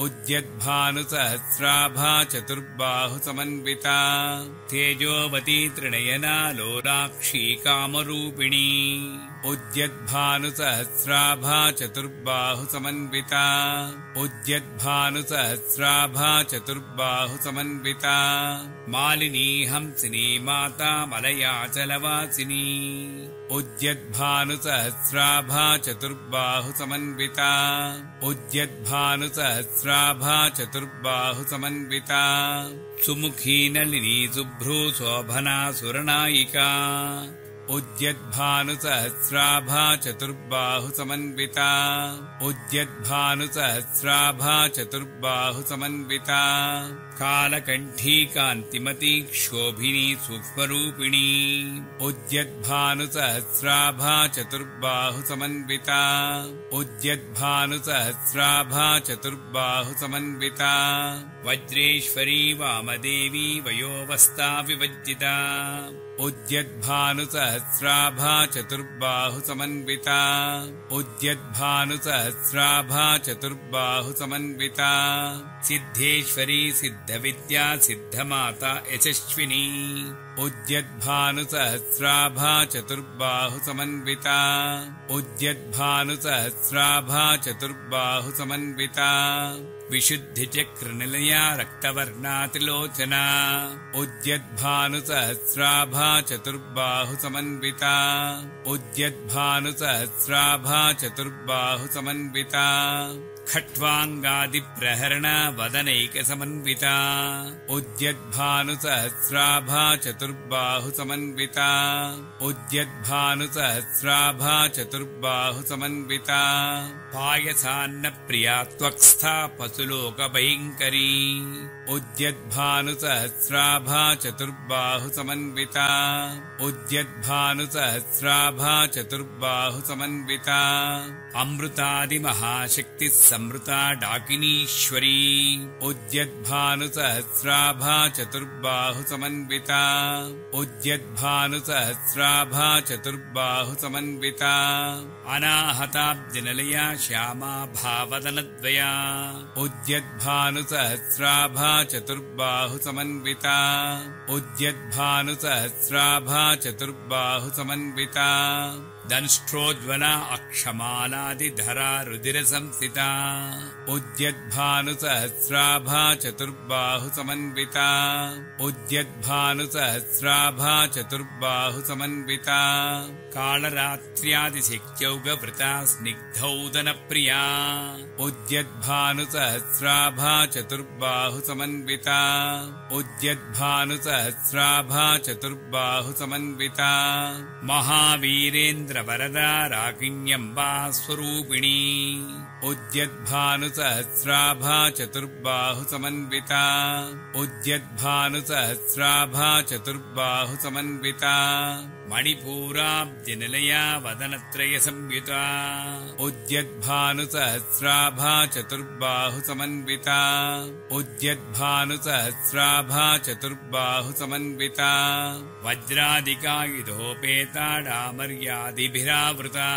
उद्यद्भानुसहस्राभा चतुर्बाहुसमन्विता तेजोवती त्रिनयना लोलाक्षी कामरूपिणी उद्यद्भानुसहस्राभा चतुर्बाहुसमन्विता उद्यद्भानुसहस्राभा चतुर्बाहुसमन्विता मालिनी हंसिनी माता मलयाचलवासिनी उद्यद्भानुसहस्राभा चतुर्बाहुसमन्विता उद्यद्भानुसहस्राभा चतुर्बाहुसमन्विता सुमुखी नलिनी शुभ्रू शोभना सुरनायिका उद्यद्भानुसहस्राभा चतुर्बाहुसमन्विता उद्यद्भानुसहस्राभा चतुर्बाहुसमन्विता कालकण्ठी कान्तिमती क्षोभिनी सूक्ष्मरूपिणी उद्यद्भानुसहस्राभा चतुर्बाहुसमन्विता उद्यद्भानुसहस्राभा चतुर्बाहुसमन्विता वज्रेश्वरी वामदेवी वयोवस्था विवज्जिता उद्यद्भानुसहस्राभा चतुर्बाहुसमन्विता उद्यद्भानुसहस्राभा चतुर्बाहुसमन्विता सिद्धेश्वरी सिद्धविद्या सिद्धमाता यशस्विनी उद्यद्भानुसहस्राभा चतुर्बाहुसमन्विता उद्यद्भानुसहस्राभा चतुर्बाहुसमन्विता विशुद्धिचक्रनिलया रक्तवर्णातिलोचना उद्यद्भानुसहस्राभा चतुर्बाहुसमन्विता उद्यद्भानुसहस्राभा चतुर्बाहुसमन्विता खट्वाङ्गादिप्रहरण वदनैकसमन्विता उद्यद्भानुसहस्राभा चतुर्बाहुसमन्विता उद्यद्भानुसहस्राभा चतुर्बाहुसमन्विता पायसान्नप्रिया त्वक्स्था पशुलोकभयङ्करी उद्यद्भानुसहस्राभा चतुर्बाहुसमन्विता उद्यद्भानुसहस्राभा चतुर्बाहुसमन्विता अमृतादिमहाशक्तिः संवृता डाकिनीश्वरी उद्यद्भानुसहस्राभा चतुर्बाहुसमन्विता उद्यद्भानुसहस्राभा चतुर्बाहुसमन्विता अनाहताब्जनिलया श्यामा भावदनद्वया उद्यद्भानुसहस्राभा चतुर्बाहुसमन्विता उद्यद्भानुसहस्राभा चतुर्बाहुसमन्विता दंष्ट्रोज्ज्वला अक्षमालादिधरा रुधिरसंस्थिता उद्यद्भानुसहस्राभा चतुर्बाहुसमन्विता उद्यद्भानुसहस्राभा चतुर्बाहुसमन्विता कालरात्र्यादिशक्त्यौगवृता स्निग्धौदनप्रिया उद्यद्भानुसहस्राभा चतुर्बाहुसमन्विता उद्यद्भानुसहस्राभा चतुर्बाहुसमन्विता महावीरेन्द्रवरदा राकिण्यम्बा स्वरूपिणी उद्यद्भानुसहस्राभा चतुर्बाहुसमन्विता उद्यद्भानुसहस्राभा चतुर्बाहुसमन्विता मणिपूराब्जनिलया वदनत्रयसंयुता उद्यद्भानुसहस्राभा चतुर्बाहुसमन्विता उद्यद्भानुसहस्राभा चतुर्बाहुसमन्विता वज्रादिकायुधोपेता डामर्यादिभिरावृता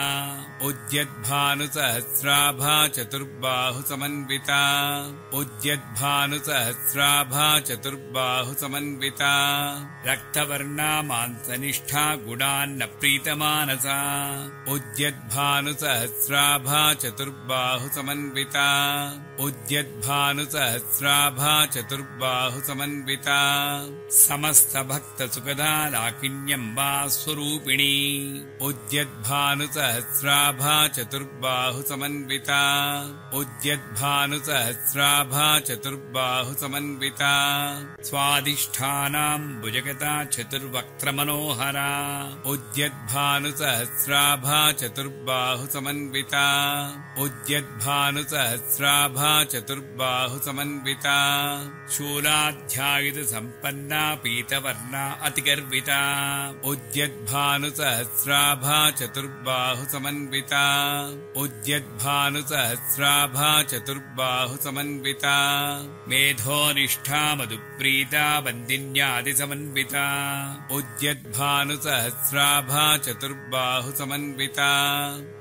उद्यद्भानुसहस्राभा चतुर्बाहुसमन्विता उद्यद्भानुसहस्राभा चतुर्बाहुसमन्विता रक्तवर्णा मांसनिष्ठा गुणान्न प्रीतमानसा उद्यद्भानुसहस्राभा चतुर्बाहुसमन्विता उद्यद्भानुसहस्राभा चतुर्बाहुसमन्विता समस्तभक्तसुखदा लाकिन्यम्बा स्वरूपिणी उद्यद्भानुसहस्राभा चतुर्बाहुसमन्विता उद्यद्भानुसहस्राभा चतुर्बाहुसमन्विता स्वादिष्ठानां भुजगता चतुर्वक्त्रमनोहरा उद्यद्भानुसहस्राभा चतुर्बाहुसमन्विता उद्यद्भानुसहस्राभा चतुर्बाहुसमन्विता शूलाध्यायुधसम्पन्ना पीतवर्णा अतिगर्विता उद्यद्भानुसहस्राभा चतुर्बाहुसमन्विता उद्यद्भानुसहस्राभा चतुर्बाहुसमन्विता मेधोनिष्ठा मधुप्रीता वन्दिन्यादिसमन्विता उद्यद्भानुसहस्राभा चतुर्बाहुसमन्विता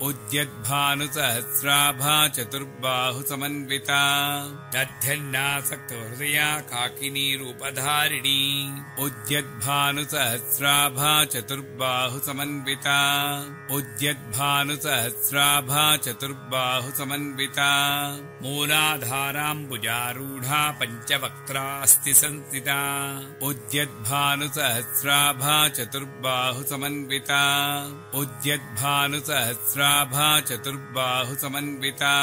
उद्यद्भानुसहस्राभा चतुर्बाहुसमन्विता दध्यन्नासक्तहृदया काकिनी रूपधारिणी उद्यद्भानुसहस्राभा चतुर्बाहुसमन्विता उद्यद्भानुसहस्राभा चतुर्बाहुसमन्विता मूलाधाराम्बुजारूढा पञ्चवक्त्रास्ति संस्थिता उद्यद्भानुसहस्राभा चतुर्बाहुसमन्विता उद्यद्भानुसहस्राभा चतुर्बाहुसमन्विता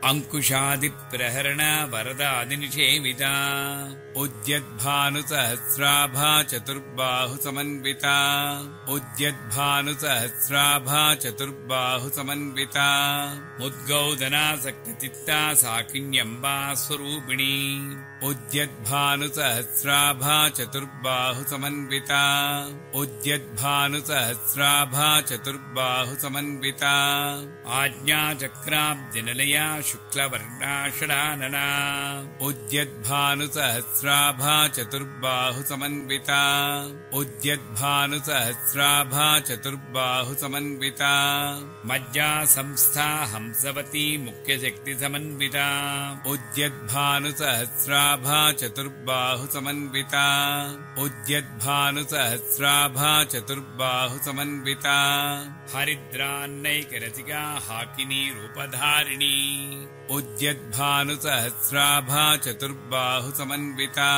अंकुशादिप्रहरण वरदादिनिषेविता उद्यद्भानुसहस्राभा चतुर्बाहुसमन्विता उद्यद्भानुसहस्राभा चतुर्बाहुसमन्विता मुद्गौदनासक्तचित्ता साकिन्यम्बा स्वरूपिणी उद्यद्भानुसहस्राभा चतुर्बाहुसमन्विता उद्यद्भानुसहस्राभा चतुर्बाहुसमन्विता आज्ञाचक्राब्जनिलया शुक्लवर्णा षडानना उद्यद्भानुसहस्राभा चतुर्बाहुसमन्विता उद्यद्भानुसहस्राभा चतुर्बाहुसमन्विता मज्जा संस्था हंसवती मुख्यशक्तिसमन्विता उद्यद्भानुसहस्राभा चतुर्बाहुसमन्विता उद्यद्भानुसहस्राभा चतुर्बाहुसमन्विता हरिद्रान्नैकरसिका हाकिनी रूपधारिणी उद्यद्भानुसहस्राभा चतुर्बाहुसमन्विता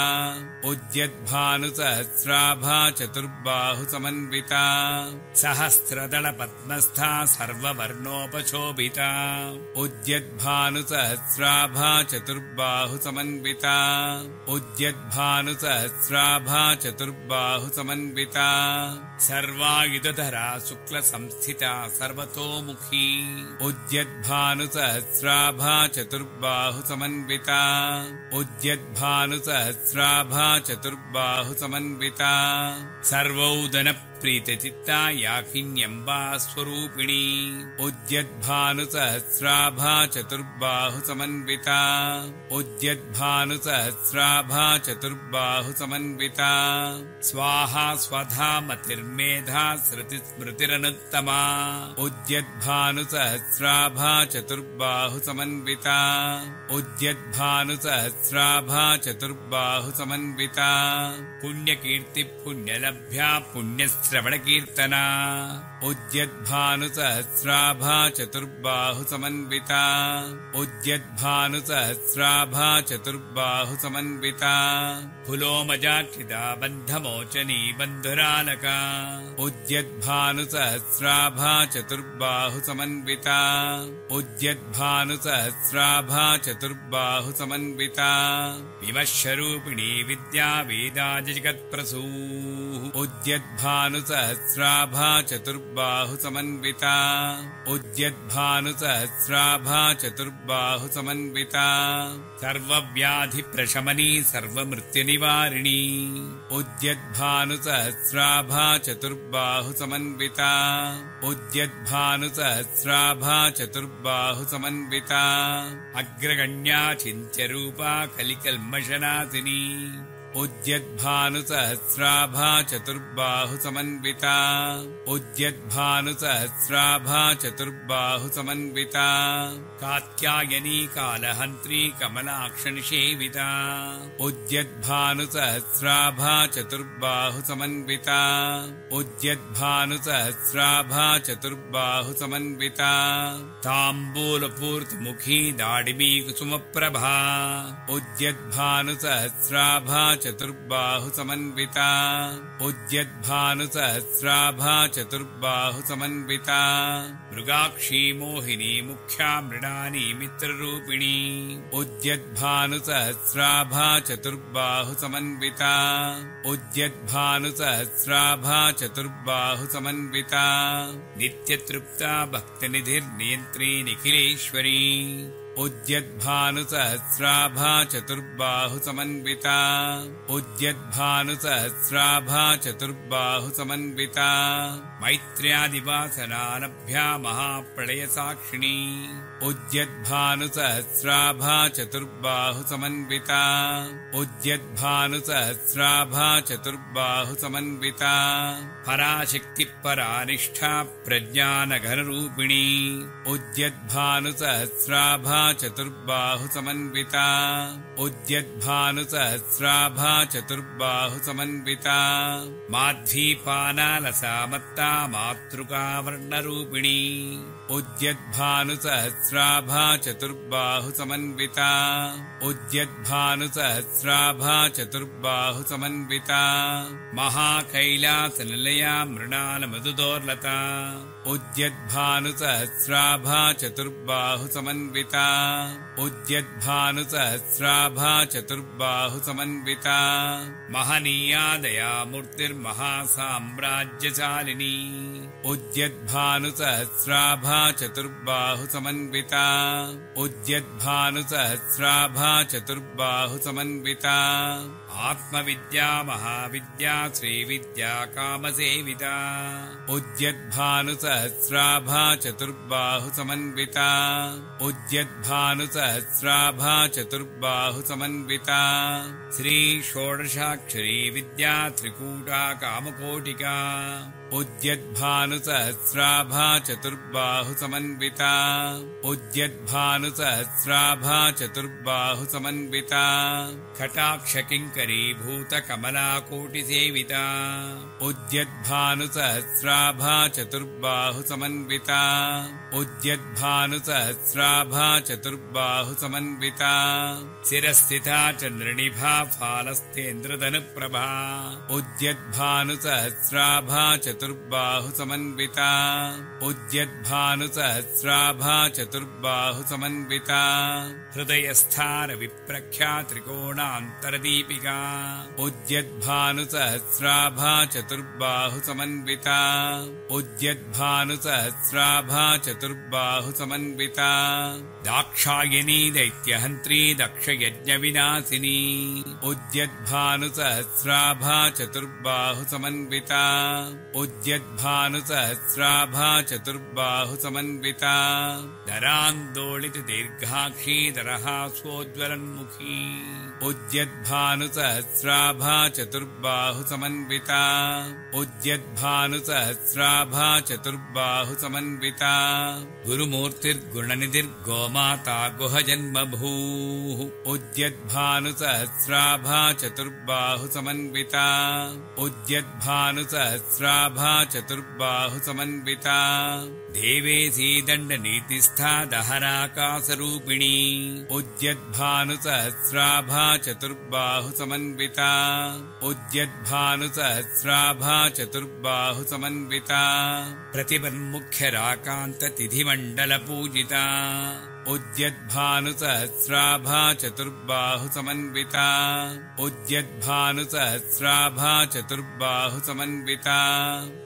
उद्यद्भानुसहस्राभा चतुर्बाहुसमन्विता सहस्रदलपद्मस्था सर्ववर्णोपशोभिता उद्यद्भानुसहस्राभा चतुर्बाहुसमन्विता उद्यद्भानुसहस्राभा चतुर्बाहुसमन्विता सर्वायुधधरा शुक्लसंस्थिता सर्वतोमुखी उद्यद्भानुसहस्राभा चतुर्बाहुसमन्विता उद्यद्भानुसहस्राभा चतुर्बाहुसमन्विता सर्वौदनप्रीतचित्ता याकिन्यम्बा स्वरूपिणी उद्यद्भानुसहस्राभा चतुर्बाहुसमन्विता उद्यद्भानुसहस्राभा चतुर्बाहुसमन्विता स्वाहा स्वधा मतिर्मेधा श्रुतिस्मृतिरनुत्तमा उद्यद्भानुसहस्राभा चतुर्बाहुसमन्विता उद्यद्भानुसहस्राभा चतुर्बाहुसमन्विता पुण्यकीर्ति पुण्यलभ्या पुण्यश्रवणकीर्तना उद्यद्भानुसहस्राभा चतुर्बाहुसमन्विता उद्यद्भानुसहस्राभा चतुर्बाहुसमन्विता फुलोमजाक्षिता बन्धमोचनी बन्धुरालका उद्यद्भानुसहस्राभा चतुर्बाहुसमन्विता उद्यद्भानुसहस्राभा चतुर्बाहुसमन्विता विमश्यरूपिणी विद्या वेदाजगत्प्रसू उद्यद्भानुसहस्राभा चतुर्बाहुसमन्विता उद्यद्भानुसहस्राभा चतुर्बाहुसमन्विता सर्वव्याधिप्रशमनी सर्वमृत्युनिवारिणी उद्यद्भानुसहस्राभा चतुर्बाहुसमन्विता उद्यद्भानुसहस्राभा चतुर्बाहुसमन्विता अग्रगण्या चिन्त्यरूपा कलिकल्मषनाशिनी उद्यद्भानुसहस्राभा चतुर्बाहुसमन्विता उद्यद्भानुसहस्राभा चतुर्बाहुसमन्विता कात्यायनी कालहन्त्री कमलाक्षनिषेविता उद्यद्भानुसहस्राभा चतुर्बाहुसमन्विता उद्यद्भानुसहस्राभा चतुर्बाहुसमन्विता ताम्बूलपूर्तिमुखी दाडिमी कुसुमप्रभा उद्यद्भानुसहस्राभा चतुर्बाहुसमन्विता उद्यद्भानुसहस्राभा चतुर्बाहुसमन्विता मृगाक्षी मोहिनी मुख्या मृडानी मित्ररूपिणी उद्यद्भानुसहस्राभा चतुर्बाहुसमन्विता उद्यद्भानुसहस्राभा चतुर्बाहुसमन्विता नित्यतृप्ता भक्तनिधिर्नियन्त्री निखिलेश्वरी उद्यद्भानुसहस्राभा चतुर्बाहुसमन्विता उद्यद्भानुसहस्राभा चतुर्बाहुसमन्विता मैत्र्यादिवासनानभ्या महाप्रलयसाक्षिणी उद्यद्भानुसहस्राभा चतुर्बाहुसमन्विता उद्यद्भानुसहस्राभा चतुर्बाहुसमन्विता पराशक्तिपरानिष्ठा प्रज्ञानघनरूपिणी उद्यद्भानुसहस्राभा चतुर्बाहुसमन्विता उद्यद्भानुसहस्राभा चतुर्बाहुसमन्विता माध्वीपानालसामत्ता मातृकावर्णरूपिणी उद्यद्भानुसहस्राभा चतुर्बाहुसमन्विता उद्यद्भानुसहस्राभा चतुर्बाहुसमन्विता महाकैलासनिलया मृणालमधुदोर्लता उद्यद्भानुसहस्राभा चतुर्बाहुसमन्विता उद्यद्भानुसहस्राभा चतुर्बाहुसमन्विता महनीया दयामूर्तिर्महासाम्राज्यशालिनी उद्यद्भानुसहस्राभा चतुर्बाहुसमन्विता उद्यद्भानुसहस्राभा चतुर्बाहुसमन्विता आत्मविद्या महाविद्या श्रीविद्या कामसेविता उद्यद्भानुसहस्राभा चतुर्बाहुसमन्विता उद्यद्भानुसहस्राभा चतुर्बाहुसमन्विता श्री षोडशाक्षरी विद्या त्रिकूटा कामकोटिका उद्यद्भानुसहस्राभा चतुर्बाहुसमन्विता उद्यद्भानुसहस्राभा चतुर्बाहुसमन्विता कटाक्षकिङ्करीभूतकमलाकोटिसेविता उद्यद्भानुसहस्राभा चतुर्बाहुसमन्विता उद्यद्भानुसहस्राभा चतुर्बाहु समन्विता शिरस्थिता चन्द्रनिभा फालस्तेन्द्रधनुप्रभा उद्यद्भानुसहस्राभा चतुर्बाहु समन्विता उद्यद्भानुसहस्राभा चतुर्बाहु समन्विता हृदयस्थान विप्रख्या त्रिकोणान्तरदीपिका उद्यद्भानुसहस्राभा चतुर्बाहु समन्विता उद्यद्भानुसहस्राभा चतुर्बाहु समन्विता दाक्षायणी दैत्यहन्त्री दक्षयज्ञविनाशिनी उद्यद्भानुसहस्राभा चतुर्बाहु समन्विता उद्यद्भानुसहस्राभा चतुर्बाहु समन्विता धरान्दोलित दीर्घाक्षी दरहासोज्ज्वलन्मुखी उद्यद्भानुसहस्राभा चतुर्बाहु समन्विता उद्यद्भानुसहस्राभा चतुर्बाहु समन्विता गुरुमूर्तिर्गुणनिधिर्गोमाता गुहजन्मभूः उद्यद्भानुसहस्राभा चतुर्बाहु समन्विता उद्यद्भानुसहस्राभा चतुर्बाहु समन्विता देवेशी दण्डनीतिस्था दहराकाशरूपिणी उद्यद्भानुसहस्राभा चतुर्बाहु समन्विता उद्यद्भानुसहस्राभा चतुर्बाहु समन्विता प्रतिपन्मुख्यराकान्ततिथिमण्डलपूजिता उद्यद्भानुसहस्राभा चतुर्बाहु समन्विता उद्यद्भानुसहस्राभा चतुर्बाहु समन्विता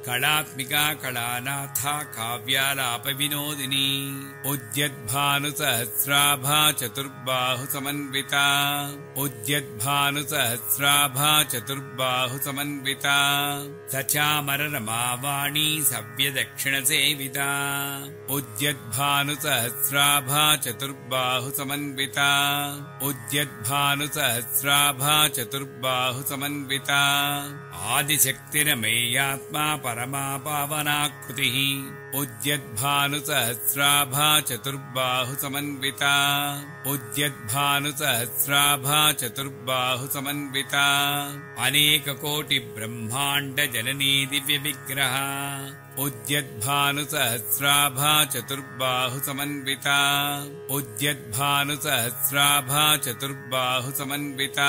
कलात्मिका कलानाथा काव्यालापविनोदिनी उद्यद्भानुसहस्राभा चतुर्बाहु समन्विता उद्यद्भानुसहस्राभा चतुर्बाहु समन्विता सचामररमावाणी सव्यदक्षिणसेविता उद्यद्भानुसहस्राभा चतुर्बाहु समन्विता उद्यद्भानुसहस्राभा चतुर्बाहु समन्विता आदिशक्तिरमेयात्मा परमा पावनाकृतिः उद्यद्भानुसहस्राभा चतुर्बाहु समन्विता उद्यद्भानुसहस्राभा चतुर्बाहु समन्विता अनेककोटिब्रह्माण्ड जननी दिव्यविग्रह उद्यद्भानुसहस्राभा चतुर्बाहु समन्विता उद्यद्भानुसहस्राभा चतुर्बाहु समन्विता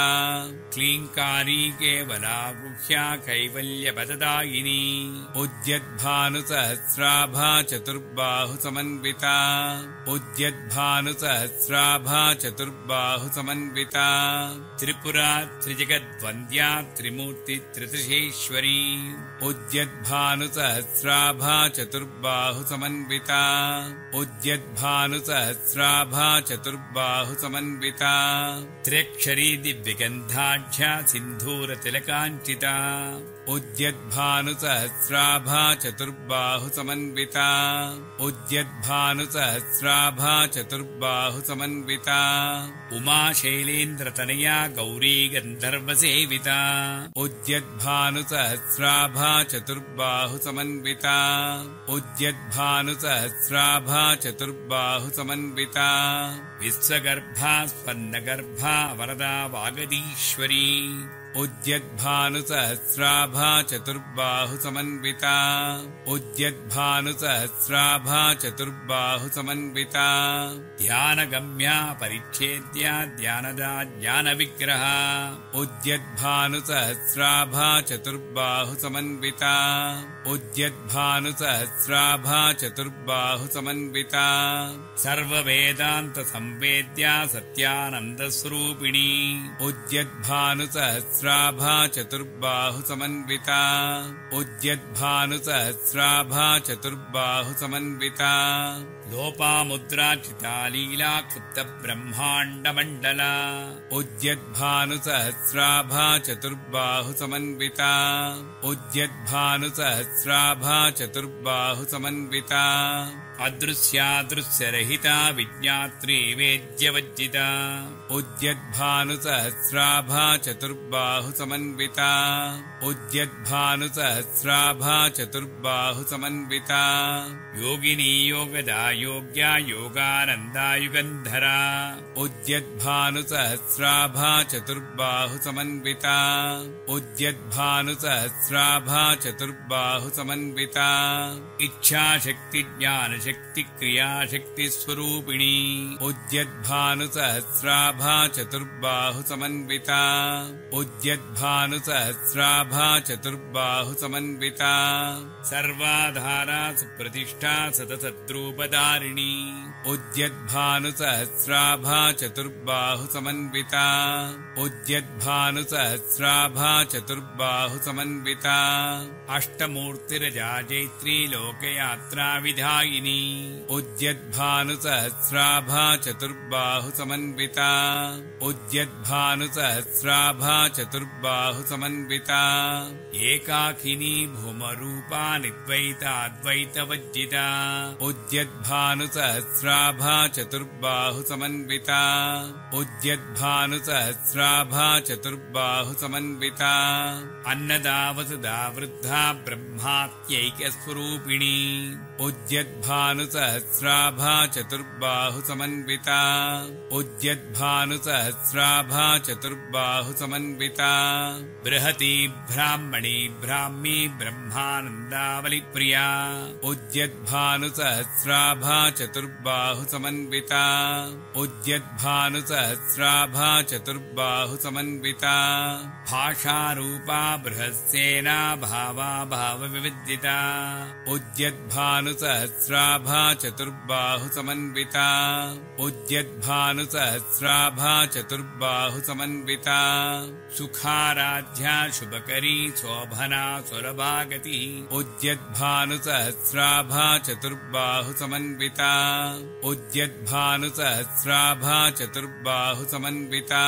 क्लीङ्कारी केवला गुह्या कैवल्यपददायिनी उद्यद्भानुसहस्राभा चतुर्बाहु समन्विता उद्यद्भानुसहस्राभा चतुर्बाहु समन्विता त्रिपुरा त्रिजगद्वन्द्या त्रिमूर्ति त्रिदशेश्वरी उद्यद्भानुसहस्राभा चतुर्बाहु समन्विता उद्यद्भानुसहस्राभा चतुर्बाहु समन्विता त्र्यक्षरी दिव्यगन्धाढ्या सिन्धूरतिलकाञ्चिता उद्यद्भानुसहस्राभा चतुर्बाहु समन्विता उद्यद्भानुसहस्राभा चतुर्बाहु समन्विता उमाशैलेन्द्रतनया गौरी गन्धर्वसेविता उद्यद्भानुसहस्राभा चतुर्बाहु समन्विता उद्यद्भानुसहस्राभा चतुर्बाहु समन्विता विश्वगर्भा स्वर्णगर्भा वरदा वागदीश्वरी उद्यद्भानुसहस्राभा चतुर्बाहु समन्विता उद्यद्भानुसहस्राभा चतुर्बाहु समन्विता ध्यानगम्या परिच्छेद्या ध्यानदा ज्ञानविग्रहा उद्यद्भानुसहस्राभा चतुर्बाहु समन्विता उद्यद्भानुसहस्राभा चतुर्बाहु समन्विता सर्ववेदान्तसंवेद्या सत्यानन्दस्वरूपिणी उद्यद्भानुसहस्राभा चतुर्बाहु समन्विता उद्यद्भानुसहस्राभा चतुर्बाहु समन्विता लोपामुद्राचिता लीला क्षुप्त ब्रह्माण्डमण्डला उद्यद्भानुसहस्राभा चतुर्बाहु समन्विता उद्यद्भानुसहस्राभा चतुर्बाहु समन्विता अदृश्यादृश्यरहिता विज्ञात्री वेद्यवज्जिता उद्यद्भानुसहस्राभा चतुर्बाहु समन्विता उद्यद्भानुसहस्राभा चतुर्बाहु समन्विता योगिनी योगदा योग्या योगानन्दा युगन्धरा उद्यद्भानुसहस्राभा चतुर्बाहु समन्विता उद्यद्भानुसहस्राभा चतुर्बाहु समन्विता इच्छाशक्ति ज्ञानशक्ति क्रियाशक्ति स्वरूपिणी उद्यद्भानुसहस्राभा चतुर्बाहु समन्विता उद्यद्भानुसहस्राभा चतुर्बाहु समन्विता सर्वाधारा सुप्रतिष्ठा सतसद्रूपधारिणी उद्यद्भानुसहस्राभा चतुर्बाहु समन्विता उद्यद्भानुसहस्राभा चतुर्बाहु समन्विता अष्टमूर्तिरजा जैत्री लोकयात्रा विधायिनी उद्यद्भानुसहस्राभा चतुर्बाहु समन्विता उद्यद्भानुसहस्राभा चतुर्बाहु समन्विता एकाकिनी भूमरूपा निद्वैताद्वैतवज्जिता उद्यद्भानुसहस्राभा चतुर्बाहु समन्विता उद्यद्भानुसहस्राभा चतुर्बाहु समन्विता अन्नदा वसुधा वृद्धा ब्रह्मात्यैक्यस्वरूपिणी उद्यद्भानुसहस्राभा चतुर्बाहु समन्विता उद्यद्भानुसहस्राभा चतुर्बाहु समन्विता बृहती ब्राह्मणी ब्राह्मी ब्रह्मानन्दावलिप्रिया उद्यद्भानुसहस्राभा चतुर्बाहु समन्विता उद्यद्भानुसहस्राभा चतुर्बाहु समन्विता भाषारूपा बृहस्सेना भावा भावविविदिता उद्यद्भानुसहस्राभा चतुर्बाहु समन्विता उद्यद्भानुसहस्राभा चतुर्बाहु समन्विता सुखाराध्या शुभकरी शोभना सुलभागति उद्यद्भानुसहस्राभा चतुर्बाहु समन्विता उद्यद्भानुसहस्राभा चतुर्बाहु समन्विता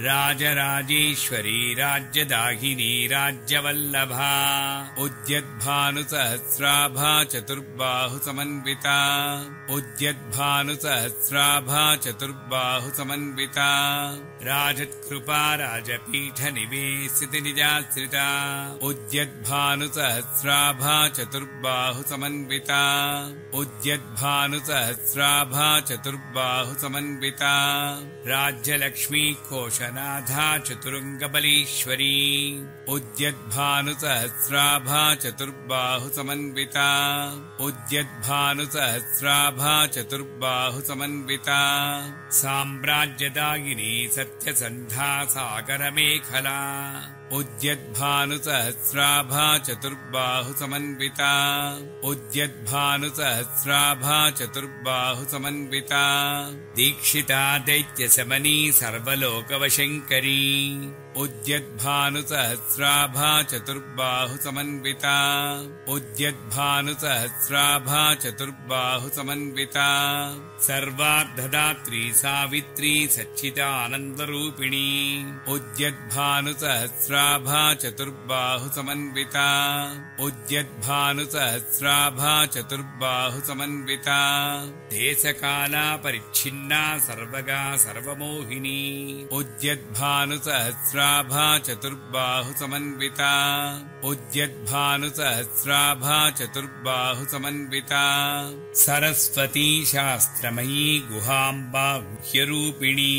राजराजेश्वरी राज्यदाहिनी राज्यवल्लभा उद्यद्भानुसहस्राभा चतुर्बाहु समन्विता उद्यद्भानुसहस्राभा चतुर्बाहु समन्विता राजत्कृपा राजपीठ निवेशिति निजाश्रिता उद्यद्भानुसहस्राभा चतुर्बाहु समन्विता उद्यद्भानुसहस्राभा चतुर्बाहु समन्विता राज्यलक्ष्मी कोशनाथा चतुरङ्गबलीश्वरी उद्यद्भानुसहस्राभा चतुर्बाहु समन्विता उद्यद्भानुसहस्राभा चतुर्बाहु समन्विता साम्राज्यदायिनी सत्यसन्धा सागरमेखला उद्यद्भानुसहस्राभा चतुर्बाहु समन्विता उद्यद्भानुसहस्राभा चतुर्बाहु समन्विता दीक्षिता दैत्यशमनी सर्वलोकवशङ्करी उद्यद्भानुसहस्राभा चतुर्बाहु समन्विता उद्यद्भानुसहस्राभा चतुर्बाहु समन्विता सर्वार्धदात्री सावित्री सच्चिदानन्दरूपिणी उद्यद्भानुसहस्राभा चतुर्बाहु समन्विता उद्यद्भानुसहस्राभा चतुर्बाहु समन्विता देशकाला परिच्छिन्ना सर्वगा सर्वमोहिनी उद्यद्भानुसहस्राभा चतुर्बाहु समन्विता उद्यद्भानुसहस्राभा चतुर्बाहु समन्विता सरस्वती शास्त्रमयी गुहाम्बा गुह्यरूपिणी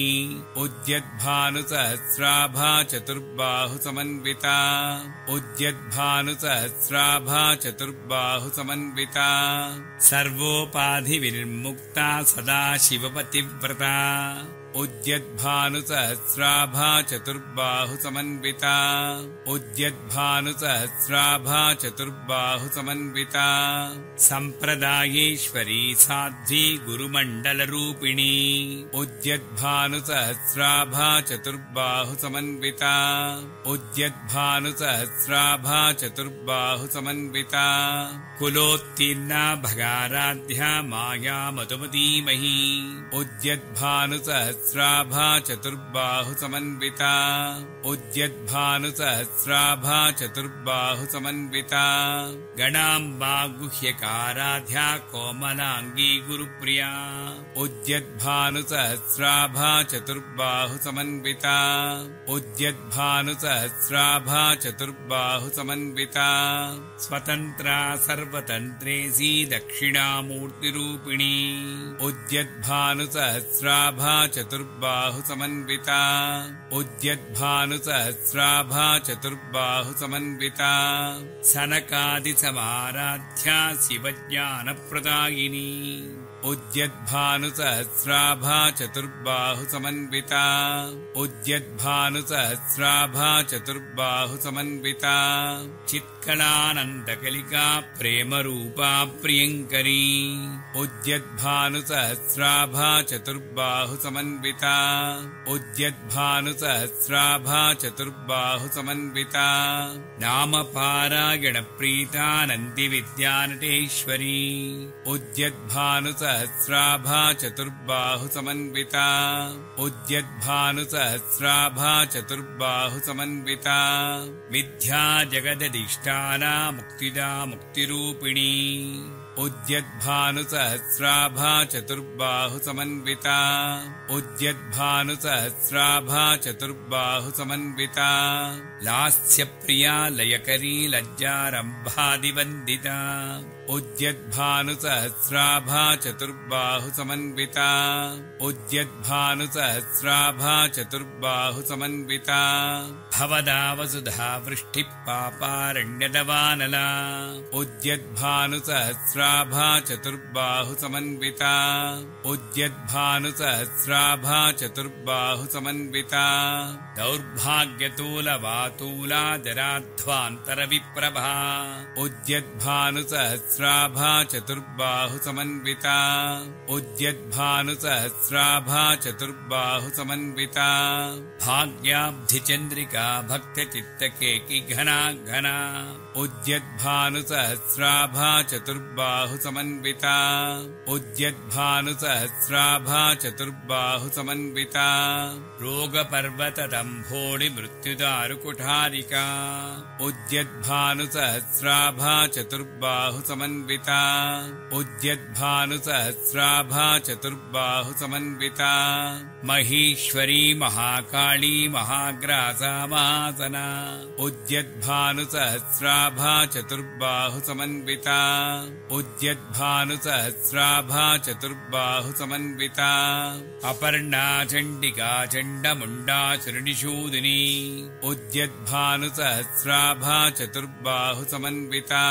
उद्यद्भानुसहस्राभा चतुर्बाहु समन्विता उद्यद्भानुसहस्राभा चतुर्बाहु समन्विता सर्वोपाधिविर्मुक्ता सदा शिवपतिव्रता उद्यद्भानुसहस्राभा चतुर्बाहु समन्विता उद्यद्भानुसहस्राभा चतुर्बाहु समन्विता सम्प्रदायेश्वरी साध्वी गुरुमण्डलरूपिणी उद्यद्भानुसहस्राभा चतुर्बाहु समन्विता उद्यद्भानुसहस्राभा चतुर्बाहु समन्विता कुलोत्तीर्णा भगाराध्या माया मधुमतीमही उद्यद्भानुसहस्राभा सहस्राभा चतुर्बाहु समन्विता उद्यद्भानु सहस्राभा चतुर्बाहु समन्विता गणाम्बा गुह्यकाराध्या कोमलांगी गुरुप्रिया उद्यद्भानु सहस्राभा चतुर्बाहु समन्विता उद्यद्भानु सहस्राभा चतुर्बाहु समन्विता स्वतंत्रा सर्वतंत्रेसी दक्षिणामूर्तिरूपिणी उद्यद्भानु सहस्राभा चतुर्बाहु समन्विता उद्यद्भानु सहस्राभा चतुर्बाहु समन्विता सनकादि समाराध्या शिवज्ञानप्रदायिनी उद्यद्भानु सहस्राभा चतुर्बाहु समन्विता उद्यद्भानु सहस्राभा चतुर्बाहु समन्विता चित्कलानन्दकलिका प्रेमरूपा प्रियङ्करी उद्यद्भानु सहस्राभा चतुर्बाहु समन्विता उद्यद्भानु सहस्राभा चतुर्बाहु समन्विता नामपारायणप्रीता नन्दिविद्यानटेश्वरी उद्यद्भानु सहस्राभा चतुर्बाहु समन्विता उद्यद्भानु सहस्राभा चतुर्बाहु समन्विता विद्या जगदधिष्ठाना मुक्तिदा मुक्तिरूपिणी उद्यद्भानु सहस्राभा चतुर्बाहु समन्विता उद्यद्भानु सहस्राभा चतुर्बाहु समन्विता लास्यप्रिया लयकरी लज्जारम्भादिवन्दिता उद्यद्भानु सहस्राभा चतुर्बाहु समन्विता उद्यद्भानु सहस्राभा चतुर्बाहु समन्विता भवदा वसुधा वृष्टिः पापारण्यदवानला उद्यद्भानु सहस्राभा चतुर्बाहु समन्विता उद्यद्भानु सहस्राभा चतुर्बाहु समन्विता दौर्भाग्यतूलवातूला जराध्वान्तरविप्रभा उद्यद्भानु सहस्राभा चतुर्बाहु समन्विता उद्यद्भानु सहस्राभा चतुर्बाहु समन्विता भाग्याब्धिचन्द्रिका भक्तचित्तकेकी घना घना उद्यद्भानु सहस्राभा चतुर्बाहु समन्विता उद्यद्भानु सहस्राभा चतुर्बाहु समन्विता रोगपर्वतदम्भोणि मृत्युदारुकुठारिका उद्यद्भानु सहस्राभा चतुर्बाहु समन्विता उद्यद्भानु सहस्राभा चतुर्बाहु समन्विता महेश्वरी महाकाली महाग्रासा महासना उद्यद्भानु सहस्राभा चतुर्बाहु समन्विता उद्यद्भानु सहस्राभा चतुर्बाहु समन्विता अपर्णा चण्डिका चण्डमुण्डा शरणिशूदिनी उद्यद्भानु सहस्राभा चतुर्बाहु समन्विता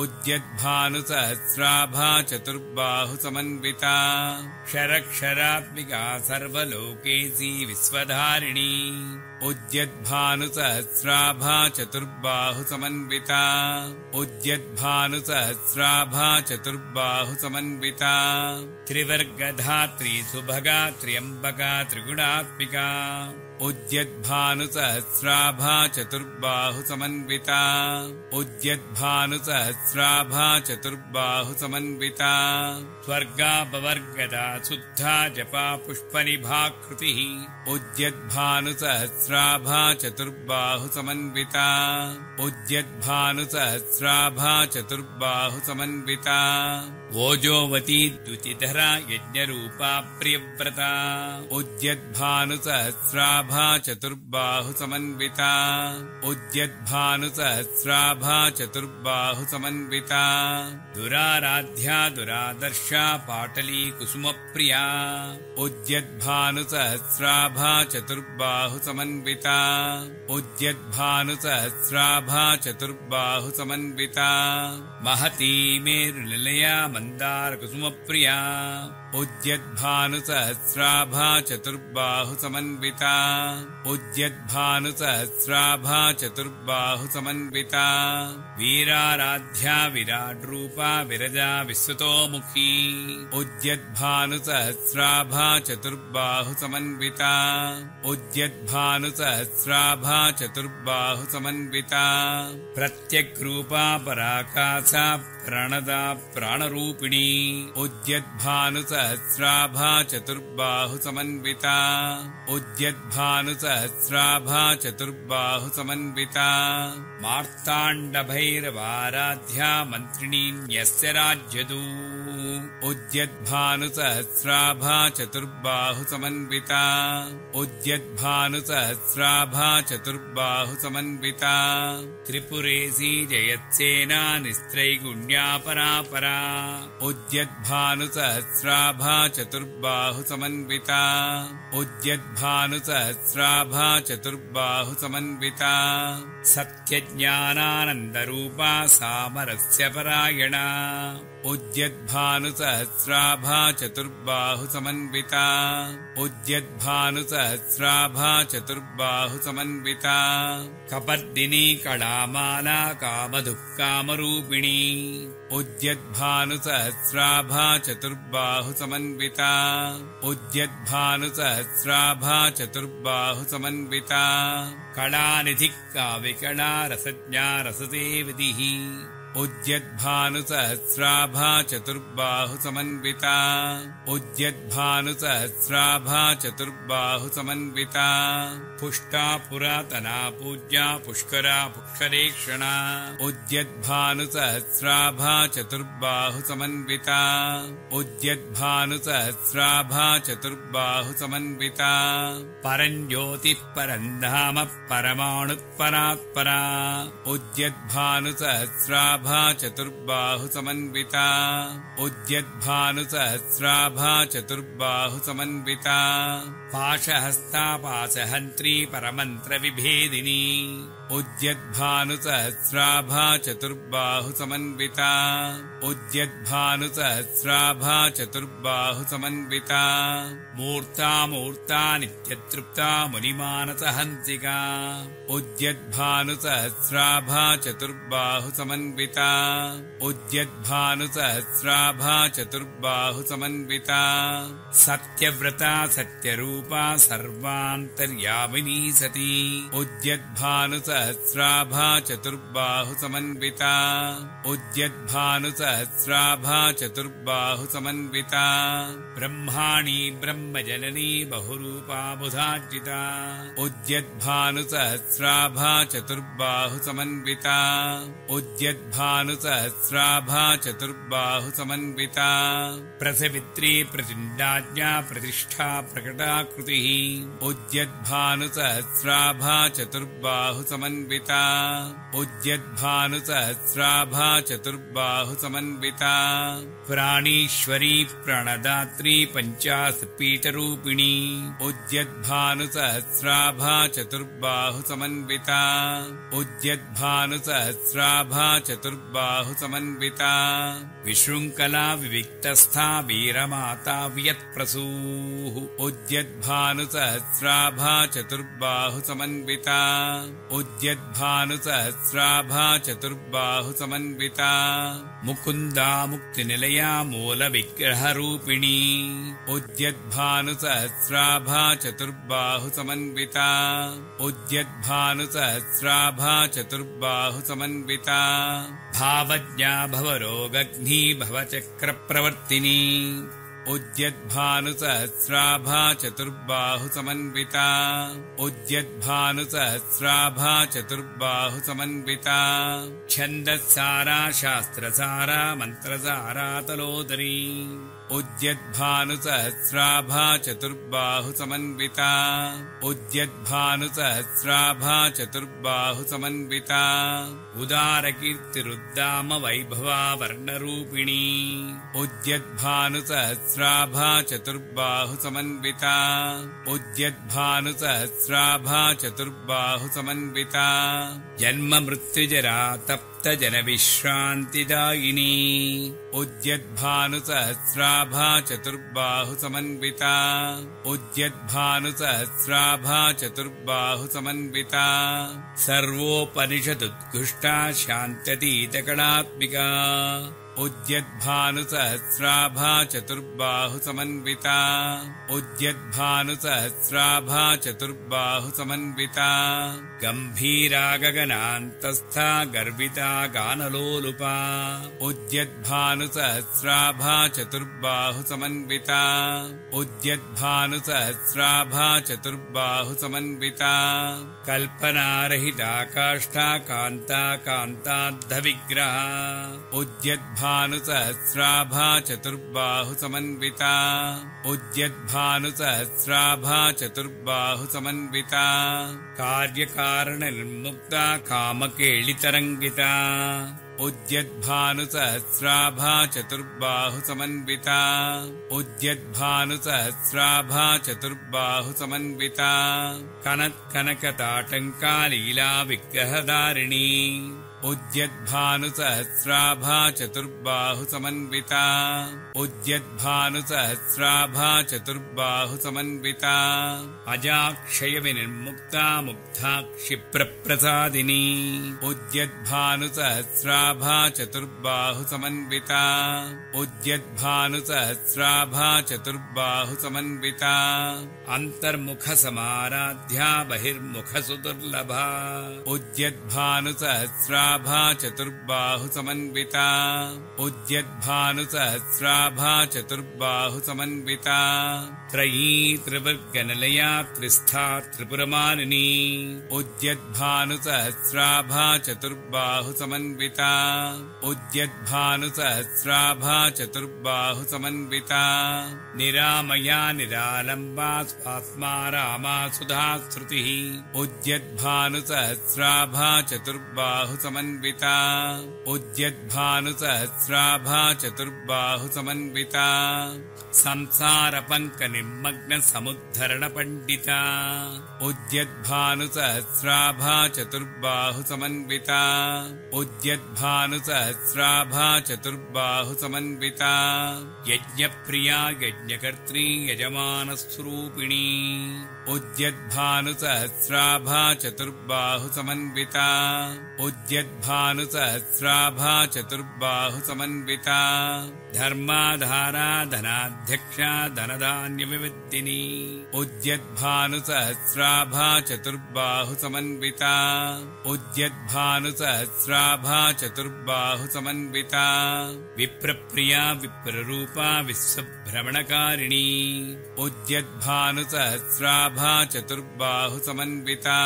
उद्यद्भानु सहस्राभा चतुर्बाहु समन्विता क्षरक्षरात्मिका सर्वलोकेशी विश्वधारिणी उद्यद्भानु सहस्राभा चतुर्बाहु समन्विता उद्यद्भानु सहस्राभा चतुर्बाहु समन्विता त्रिवर्गधात्री सुभगा त्र्यम्बका त्रिगुणात्मिका उद्यद्भानु सहस्राभा चतुर्बाहु समन्विता उद्यद्भानु सहस्राभा चतुर्बाहु समन्विता स्वर्गापवर्गदा शुद्धा जपा पुष्पनिभाकृतिः उद्यद्भानु सहस्राभा चतुर्बाहु समन्विता उद्यद्भानु सहस्राभा चतुर्बाहु समन्विता ओजोवती द्युतिधरा यज्ञरूपा प्रियव्रता उद्यद्भानु सहस्राभा चतुर्बाहु समन्विता उद्यद्भानु सहस्राभा चतुर्बाहु समन्विता दुराराध्या दुरादर्शा पाटली कुसुमप्रिया उद्यद्भानु सहस्राभा चतुर्बाहु समन्विता उद्यद्भानु सहस्राभा चतुर्बाहु समन्विता महती मेरुनिलया मंदार कुसुमप्रिया उद्यद्भानु सहस्राभा चतुर्बाहु समन्विता उद्यद्भानु सहस्राभा चतुर्बाहु समन्विता वीराराध्या विराट रूपा विरजा विश्वतोमुखी उद्यद्भानु सहस्राभा चतुर्बाहु समन्विता उद्यद्भानु सहस्राभा चतुर्बाहु समन्विता प्रत्यग्रूपा पराकाशा प्रणदा प्राणरूपिणी उद्यद्भानुसहस्राभा चतुर्बाहु समन्विता उद्यद्भानुसहस्राभा चतुर्बाहु समन्विता मार्ताण्डभैरवाराध्या मन्त्रिणी न्यस्य राज्यदू उद्यद्भानुसहस्राभा चतुर्बाहु समन्विता उद्यद्भानुसहस्राभा चतुर्बाहु समन्विता त्रिपुरेशी जयत्सेना निस्त्रैगुण्या परापरा उद्यद्भानुसहस्राभा चतुर्बाहु समन्विता उद्यद्भानुसहस्राभा चतुर्बाहु समन्विता सत्यज्ञानानन्दरूपा सामरस्य परायणा उद्यद्भानुसहस्राभा चतुर्बाहु समन्विता उद्यद्भानुसहस्राभा चतुर्बाहु समन्विता कपर्दिनी कलामाला कामदुःकामरूपिणी उद्यद्भानुसहस्राभा चतुर्बाहु समन्विता उद्यद्भानुसहस्राभा चतुर्बाहु समन्विता कलानिधिः काव्यकला रसज्ञा रसदेवतिः उद्यद्भानुसहस्राभा चतुर्बाहु समन्विता उद्यद्भानुसहस्राभा चतुर्बाहु समन्विता पुष्टा पुरातना पूज्या पुष्करा पुष्करेक्षणा उद्यद्भानुसहस्राभा चतुर्बाहु समन्विता उद्यद्भानुसहस्राभा चतुर्बाहु समन्विता परञ्ज्योतिः परन्धाम परमाणुपरात्परा उद्यद्भानुसहस्राभा चतुर्बाहु समन्विता उद्यद्भानुसहस्राभा चतुर्बाहु समन्विता पाशहस्ता पाशहन्त्री परमन्त्रविभेदिनी उद्यद्भानुसहस्राभा चतुर्बाहु समन्विता उद्यद्भानुसहस्राभा चतुर्बाहु समन्विता मूर्ता मूर्ता नित्यतृप्ता मुनिमानसहंसिका उद्यद्भानुसहस्राभा चतुर्बाहु समन्विता उद्यद्भानुसहस्राभा चतुर्बाहु समन्विता सत्यव्रता सत्यरूपा सर्वान्तर्यामिनी सती उद्यद्भानुसहस्राभा चतुर्बाहु समन्विता उद्यद्भानुसहस्राभा चतुर्बाहु समन्विता ब्रह्माणी ब्रह्मजननी बहुरूपा बुधार्जिता उद्यद्भानुसहस्राभा चतुर्बाहु समन्विता उद्यद्भानुसहस्राभा चतुर्बाहु समन्विता प्रसवित्री प्रचिण्डाज्ञा प्रतिष्ठा प्रकटाकृतिः उद्यद्भानुसहस्राभा चतुर्बाहु समन्विता उद्यद्भानुसहस्राभा चतुर्बाहु समन्विता प्राणीश्वरी प्रणदात्री पञ्चासपीठरूपिणी उद्यद्भानुसहस्राभा चतुर्बाहु समन्विता उद्यद्भानुसहस्राभा चतुर्बाहु समन्विता विशृङ्खला विविक्तस्था वीरमाता वियत्प्रसूः उद्यद्भानुसहस्राभा चतुर्बाहु समन्विता उद्यद्भानुसहस्राभा चतुर्बाहु समन्विता मुकुन्दा मुक्तिनिलया मूलविग्रहरूपिणी उद्यद्भानुसहस्राभा चतुर्बाहु समन्विता उद्यद्भानुसहस्राभा चतुर्बाहु समन्विता भावज्ञा भवरोगग्नी भवचक्रप्रवर्तिनी उद्यद्भानुसहस्राभा चतुर्बाहु समन्विता उद्यद्भानुसहस्राभा चतुर्बाहु समन्विता छन्दस्सारा शास्त्रसारा मन्त्रसारा तलोदरी उद्यद्भानुसहस्राभा चतुर्बाहु समन्विता उद्यद्भानुसहस्राभा चतुर्बाहु समन्विता उदारकीर्तिरुद्दाम वैभवा वर्णरूपिणी उद्यद्भानुसहस्राभा चतुर्बाहु समन्विता उद्यद्भानुसहस्राभा चतुर्बाहु समन्विता जन्म मृत्युजरा तप्तजनविश्रान्तिदायिनी उद्यद्भानुसहस्राभा चतुर्बाहु समन्विता उद्यद्भानुसहस्राभा चतुर्बाहु समन्विता सर्वोपनिषदुद्घुष्टा शान्त्यतीतकलात्मिका उद्यद्भानुसहस्राभा चतुर्बाहु समन्विता उद्यद्भानुसहस्राभा चतुर्बाहु समन्विता गम्भीरा गगनान्तस्था गर्विता गानलोलुपा उद्यद्भानुसहस्राभा चतुर्बाहुसमन्विता उद्यद्भानुसहस्राभा चतुर्बाहुसमन्विता कल्पनारहिता काष्ठा कान्ता कान्तार्धविग्रहा उद्यद्भानुसहस्राभा चतुर्बाहुसमन्विता उद्यद्भानुसहस्राभा चतुर्बाहुसमन्विता कार्यकारणनिर्मुक्ता कामकेलितरङ्गिता उद्यद्भानुसहस्राभा चतुर्बाहुसमन्विता उद्यद्भानुसहस्राभा चतुर्बाहुसमन्विता कनत्कनकताटङ्कालीला विग्रहधारिणी उद्यद्भानुसहस्राभा चतुर्बाहुसमन्विता उद्यद्भानुसहस्राभा चतुर्बाहुसमन्विता अजाक्षयविनिर्मुक्ता मुग्धाक्षिप्रप्रसादिनी उद्यद्भानुसहस्राभा चतुर्बाहुसमन्विता उद्यद्भानुसहस्राभा चतुर्बाहुसमन्विता अन्तर्मुखसमाराध्या बहिर्मुखसुदुर्लभा उद्यद्भानुसहस्राभा चतुर्बाहुसमन्विता उद्यद्भानुसहस्राभा चतुर्बाहुसमन्विता त्रयी त्रिवर्गनिलया त्रिस्था त्रिपुरमालिनी उद्यद्भानुसहस्राभा चतुर्बाहुसमन्विता उद्यद्भानुसहस्राभा चतुर्बाहुसमन्विता निरामया निरालम्बा स्वात्मा रामा सुधा श्रुतिः उद्यद्भानुसहस्राभा चतुर्बाहुसमन्विता उद्यद्भानुसहस्राभा चतुर्बाहुसमन्विता संसारपङ्कनिर्मग्नसमुद्धरणपण्डिता उद्यद्भानुसहस्राभा चतुर्बाहुसमन्विता उद्यद्भानुसहस्राभा चतुर्बाहुसमन्विता यज्ञप्रिया यज्ञकर्त्री यजमानस्वरूपिणी उद्यद्भानुसहस्राभा चतुर्बाहुसमन्विता उद्यद्भानुसहस्राभा चतुर्बाहुसमन्विता धर्माधारा धनाध्यक्षा धनधान्यविविद्धिनी उद्यद्भानुसहस्राभा चतुर्बाहुसमन्विता उद्यद्भानुसहस्राभा चतुर्बाहुसमन्विता विप्रप्रिया विप्ररूपा विश्वभ्रमणकारिणी उद्यद्भानुसहस्राभा चतुर्बाहुसमन्विता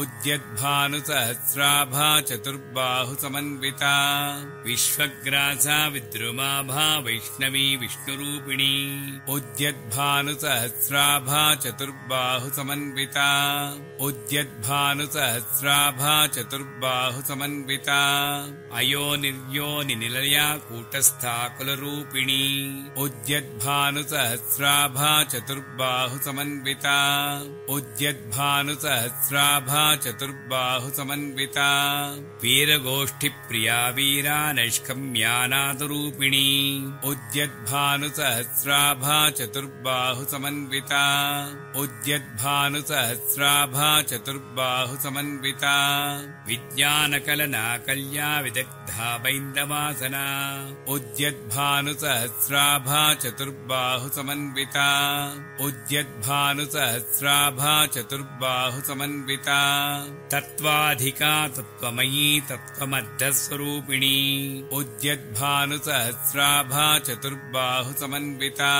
उद्यद्भानुसहस्राभा चतुर्बाहुसमन्विता विश्वग्रासा विद्रुमाभा वैष्णवी विष्णुरूपिणी उद्यद्भानुसहस्राभा चतुर्बाहुसमन्विता उद्यद्भानुसहस्राभा चतुर्बाहुसमन्विता अयोनिर्योनिनिलया कूटस्था कुलरूपिणी उद्यद्भानुसहस्राभा चतुर्बाहुसमन्विता उद्यद्भानुसहस्राभा चतुर्बाहुसमन्विता वीरगोष्ठिप्रिया वीरा नैष्कम्यानादरूपिणी उद्यद्भानुसहस्राभा चतुर्बाहुसमन्विता उद्यद्भानुसहस्राभा चतुर्बाहुसमन्विता विज्ञानकलनाकल्या विदग्धा बैन्दवासना उद्यद्भानुसहस्राभा चतुर्बाहुसमन्विता उद्यद्भानुसहस्राभा चतुर्बाहुसमन्विता तत्त्वाधिका तत्त्वमयी तत्त्वमध्यस्वरूपिणी उद्यद्भानुसहस्राभा चतुर्बाहुसमन्विता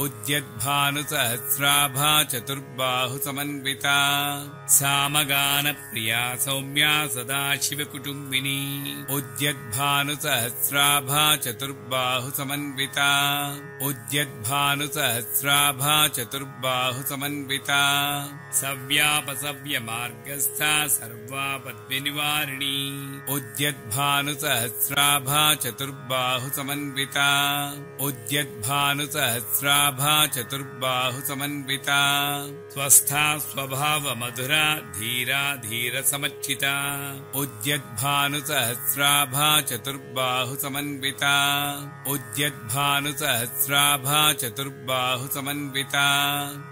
उद्यद्भानुसहस्राभा चतुर्बाहुसमन्विता सामगानप्रिया सौम्या सदाशिवकुटुम्बिनी उद्यद्भानुसहस्राभा चतुर्बाहुसमन्विता उद्यद्भानुसहस्राभा चतुर्बाहुसमन्विता सव्यापसव्यमार्गस्था सर्वापद्विनिवारिणी उद्यद्भानुसहस्राभा चतुर्बाहुसमन्विता उद्यद्भानुसहस्राभा चतुर्बाहुसमन्विता स्वस्था स्वभावमधुरा धीरा धीरसमच्चिता उद्यद्भानुसहस्राभा चतुर्बाहुसमन्विता उद्यद्भानुसहस्राभा चतुर्बाहुसमन्विता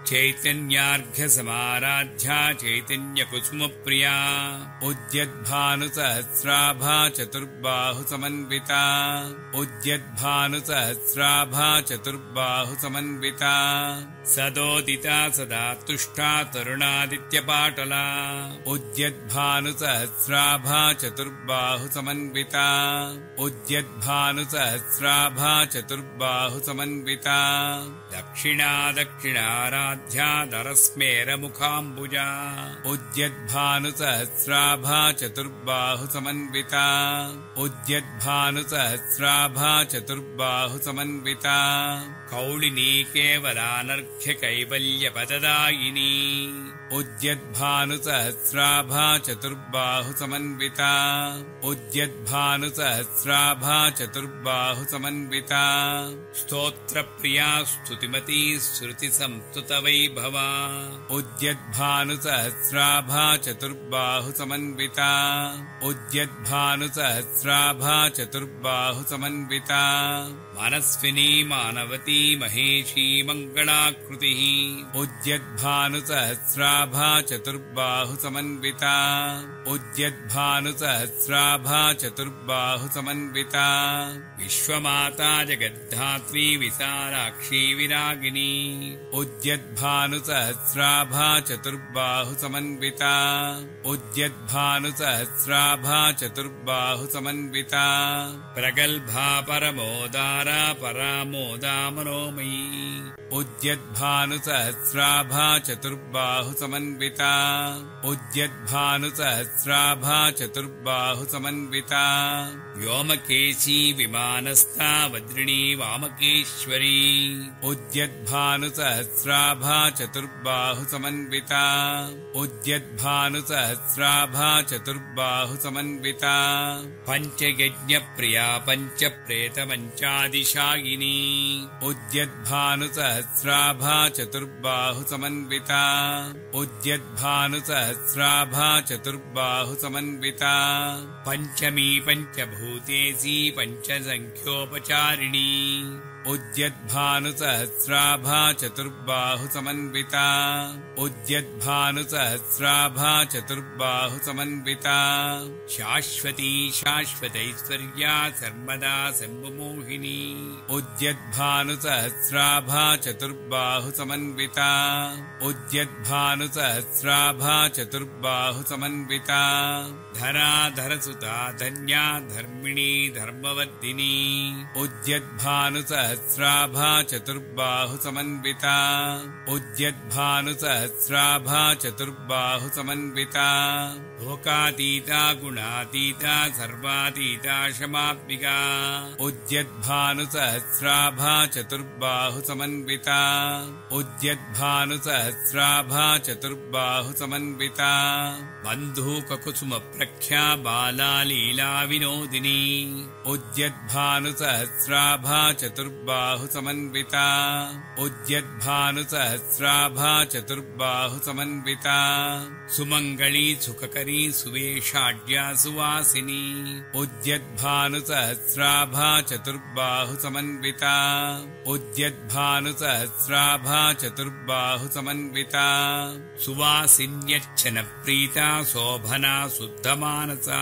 चैतन्यार्घ्यसमाराध्या चैतन्यकुसुमप्रिया उद्यद्भानुसहस्राभा उद्यद्भानुसहस्राभा चतुर्बाहु समन्विता उद्यद्भानुसहस्राभा चतुर्बाहु समन्विता सदोदिता सदा तुष्टा तरुणादित्यपाटला उद्यद्भानुसहस्राभा चतुर्बाहु समन्विता उद्यद्भानुसहस्राभा चतुर्बाहु समन्विता दक्षिणा दक्षिणाराध्या दरस्मेरमुखाम्बुजा उद्यद्भानुसहस्राभा चतुर्बाहु समन्विता उद्यद्भानुसहस्राभा चतुर्बाहु समन्विता कौलिनी केवलानर्घ्य कैवल्यपददायिनी उद्यद्भानुसहस्राभा चतुर्बाहु समन्विता उद्यद्भानुसहस्राभा चतुर्बाहु समन्विता स्तोत्रप्रिया स्तुतिमती श्रुतिसंस्तुतवैभवा उद्यद्भानुसहस्राभा चतुर्बाहु समन्विता उद्यद्भानुसहस्राभा चतुर्बाहु समन्विता मनस्विनी मानवती महेशी मङ्गलाकृतिः उद्यद्भानुसहस्राभा चतुर्बाहु समन्विता उद्यद्भानुसहस्राभा चतुर्बाहु समन्विता विश्वमाता जगद्धात्री विशालाक्षी विरागिनी उद्यद्भानुसहस्राभा चतुर्बाहु समन्विता उद्यद्भानुसहस्राभा चतुर्बाहु समन्विता प्रगल्भा परमोदारा परामोदा मनोमयी उद्यद्भानुसहस्राभा चतुर्बाहु समन्विता उद्यद्भानुसहस्राभा चतुर्बाहु समन्विता व्योमकेशी विमानस्था वज्रिणी वामकेश्वरी उद्यद्भानुसहस्राभा चतुर्बाहु समन्विता उद्यद्भानुसहस्राभा चतुर्बाहु समन्विता पंचयज्ञप्रिया पंचप्रेतमञ्चादिशायिनी उद्यद्भानुसहस्राभा चतुर्बाहु समन्विता उद्यद्भानुसहस्राभा चतुर्बाहु समन्विता पंचमी पंचभूतेसी पंचसंख्योपचारिणी उद्यद्भानुसहस्राभा चतुर्बाहु समन्विता उद्यद्भानुसहस्राभा चतुर्बाहु समन्विता शाश्वती शाश्वतैश्वर्या सर्वदा शम्भुमोहिनी उद्यद्भानुसहस्राभा चतुर्बाहु समन्विता उद्यद्भानुसहस्राभा चतुर्बाहु समन्विता धराधरसुता धन्या धर्मिणी धर्मवर्धिनी उद्यद्भानुसहस्राभा चतुर्बाहु समन्विता उद्यद्भानुसहस्राभा चतुर्बाहु समन्विता लोकातीता गुणातीता सर्वातीता क्षमात्मिका उद्यद्भानुसहस्राभा चतुर्बाहु समन्विता उद्यद्भानुसहस्राभा चतुर्बाहु समन्विता बन्धूककुसुमप्रख्या बाला लीला विनोदिनी उद्यद्भानुसहस्राभा चतुर्बाहु समन्विता उद्यद्भानुसहस्राभा चतुर्बाहु समन्विता सुमङ्गली सुखकरी सुवेशाढ्या सुवासिनी उद्यद्भानुसहस्राभा चतुर्बाहु समन्विता उद्यद्भानुसहस्राभा चतुर्बाहु समन्विता सुवासिन्यच्छन प्रीता शोभना शुद्धमानसा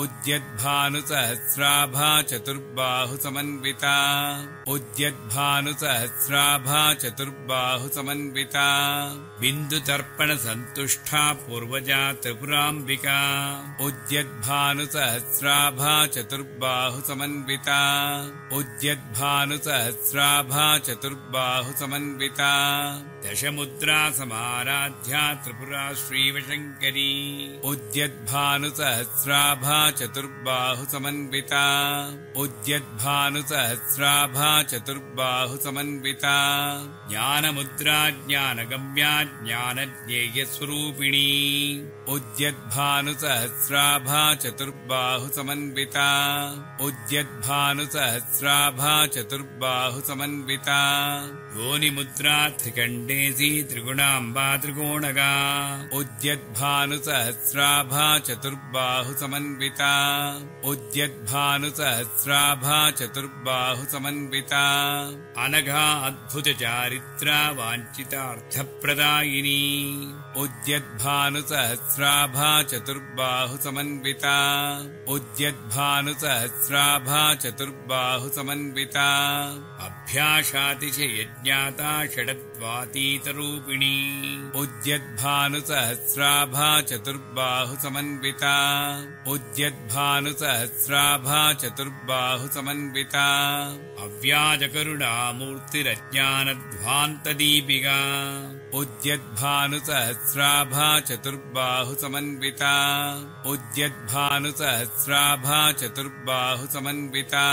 उद्यद्भानुसहस्राभा चतुर्बाहु समन्विता उद्यद्भानुसहस्राभा चतुर्बाहु समन्विता बिन्दुतर्पण सन्तुष्टा पूर्वजा त्रिपुराम्बिका उद्यद्भानुसहस्राभा चतुर्बाहु समन्विता उद्यद्भानुसहस्राभा चतुर्बाहु समन्विता दशमुद्रा समाराध्या त्रिपुरा श्रीवशङ्करी उद्यद्भानुसहस्राभा चतुर्बाहु समन्विता उद्यद्भानुसहस्राभा चतुर्बाहु समन्विता ज्ञानमुद्रा ज्ञानगम्या ज्ञानज्ञेयस्वरूपिणी उद्यद्भानुसहस्राभा चतुर्बाहु समन्विता उद्यद्भानुसहस्राभा चतुर्बाहु समन्विता योनिमुद्रा त्रिकण्डेसी त्रिगुणाम्बा त्रिकोणगा उद्यद्भानुसहस्राभा चतुर्बाहु समन्विता उद्यद्भानुसहस्राभा चतुर्बाहु समन्विता अनघा अद्भुतचारित्रा वाञ्छितार्थप्रदायिनी उद्यद्भानुसहस्राभा चतुर्बाहु समन्विता उद्यद्भानुसहस्राभा चतुर्बाहु समन्विता अभ्यासातिशयज्ञाता षडद्वातीतरूपिणी उद्यद्भानुसहस्राभा चतुर्बाहु समन्विता उद्यद्भानुसहस्राभा चतुर्बाहु समन्विता अव्याजकरुणामूर्तिरज्ञानध्वान्तदीपिका उद्यद्भानुसहस्राभा चतुर्बाहु समन्विता उद्यद्भानुसहस्राभा चतुर्बाहु समन्विता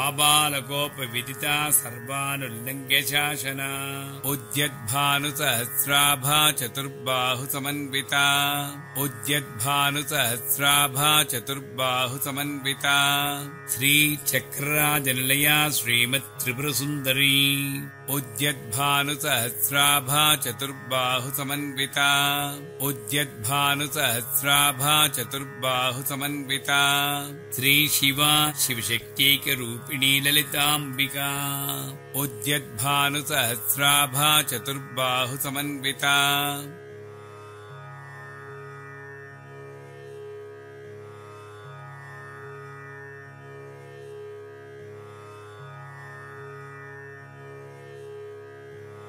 आबालकोपविदिता सर्वानुल्लङ्घ्य शासना उद्यद्भानुसहस्राभा चतुर्बाहु समन्विता उद्यद्भानुसहस्राभा चतुर्बाहु समन्विता श्रीचक्रराजनिलया श्रीमत्त्रिपुरसुन्दरी उद्यद्भानुसहस्राभा चतुर्बाहु समन्विता उद्यद्भानुसहस्राभा चतुर्बाहु समन्विता श्रीशिवा शिवशक्त्यैकरूपिणी ललिताम्बिका उद्यद्भानुसहस्राभा चतुर्बाहु समन्विता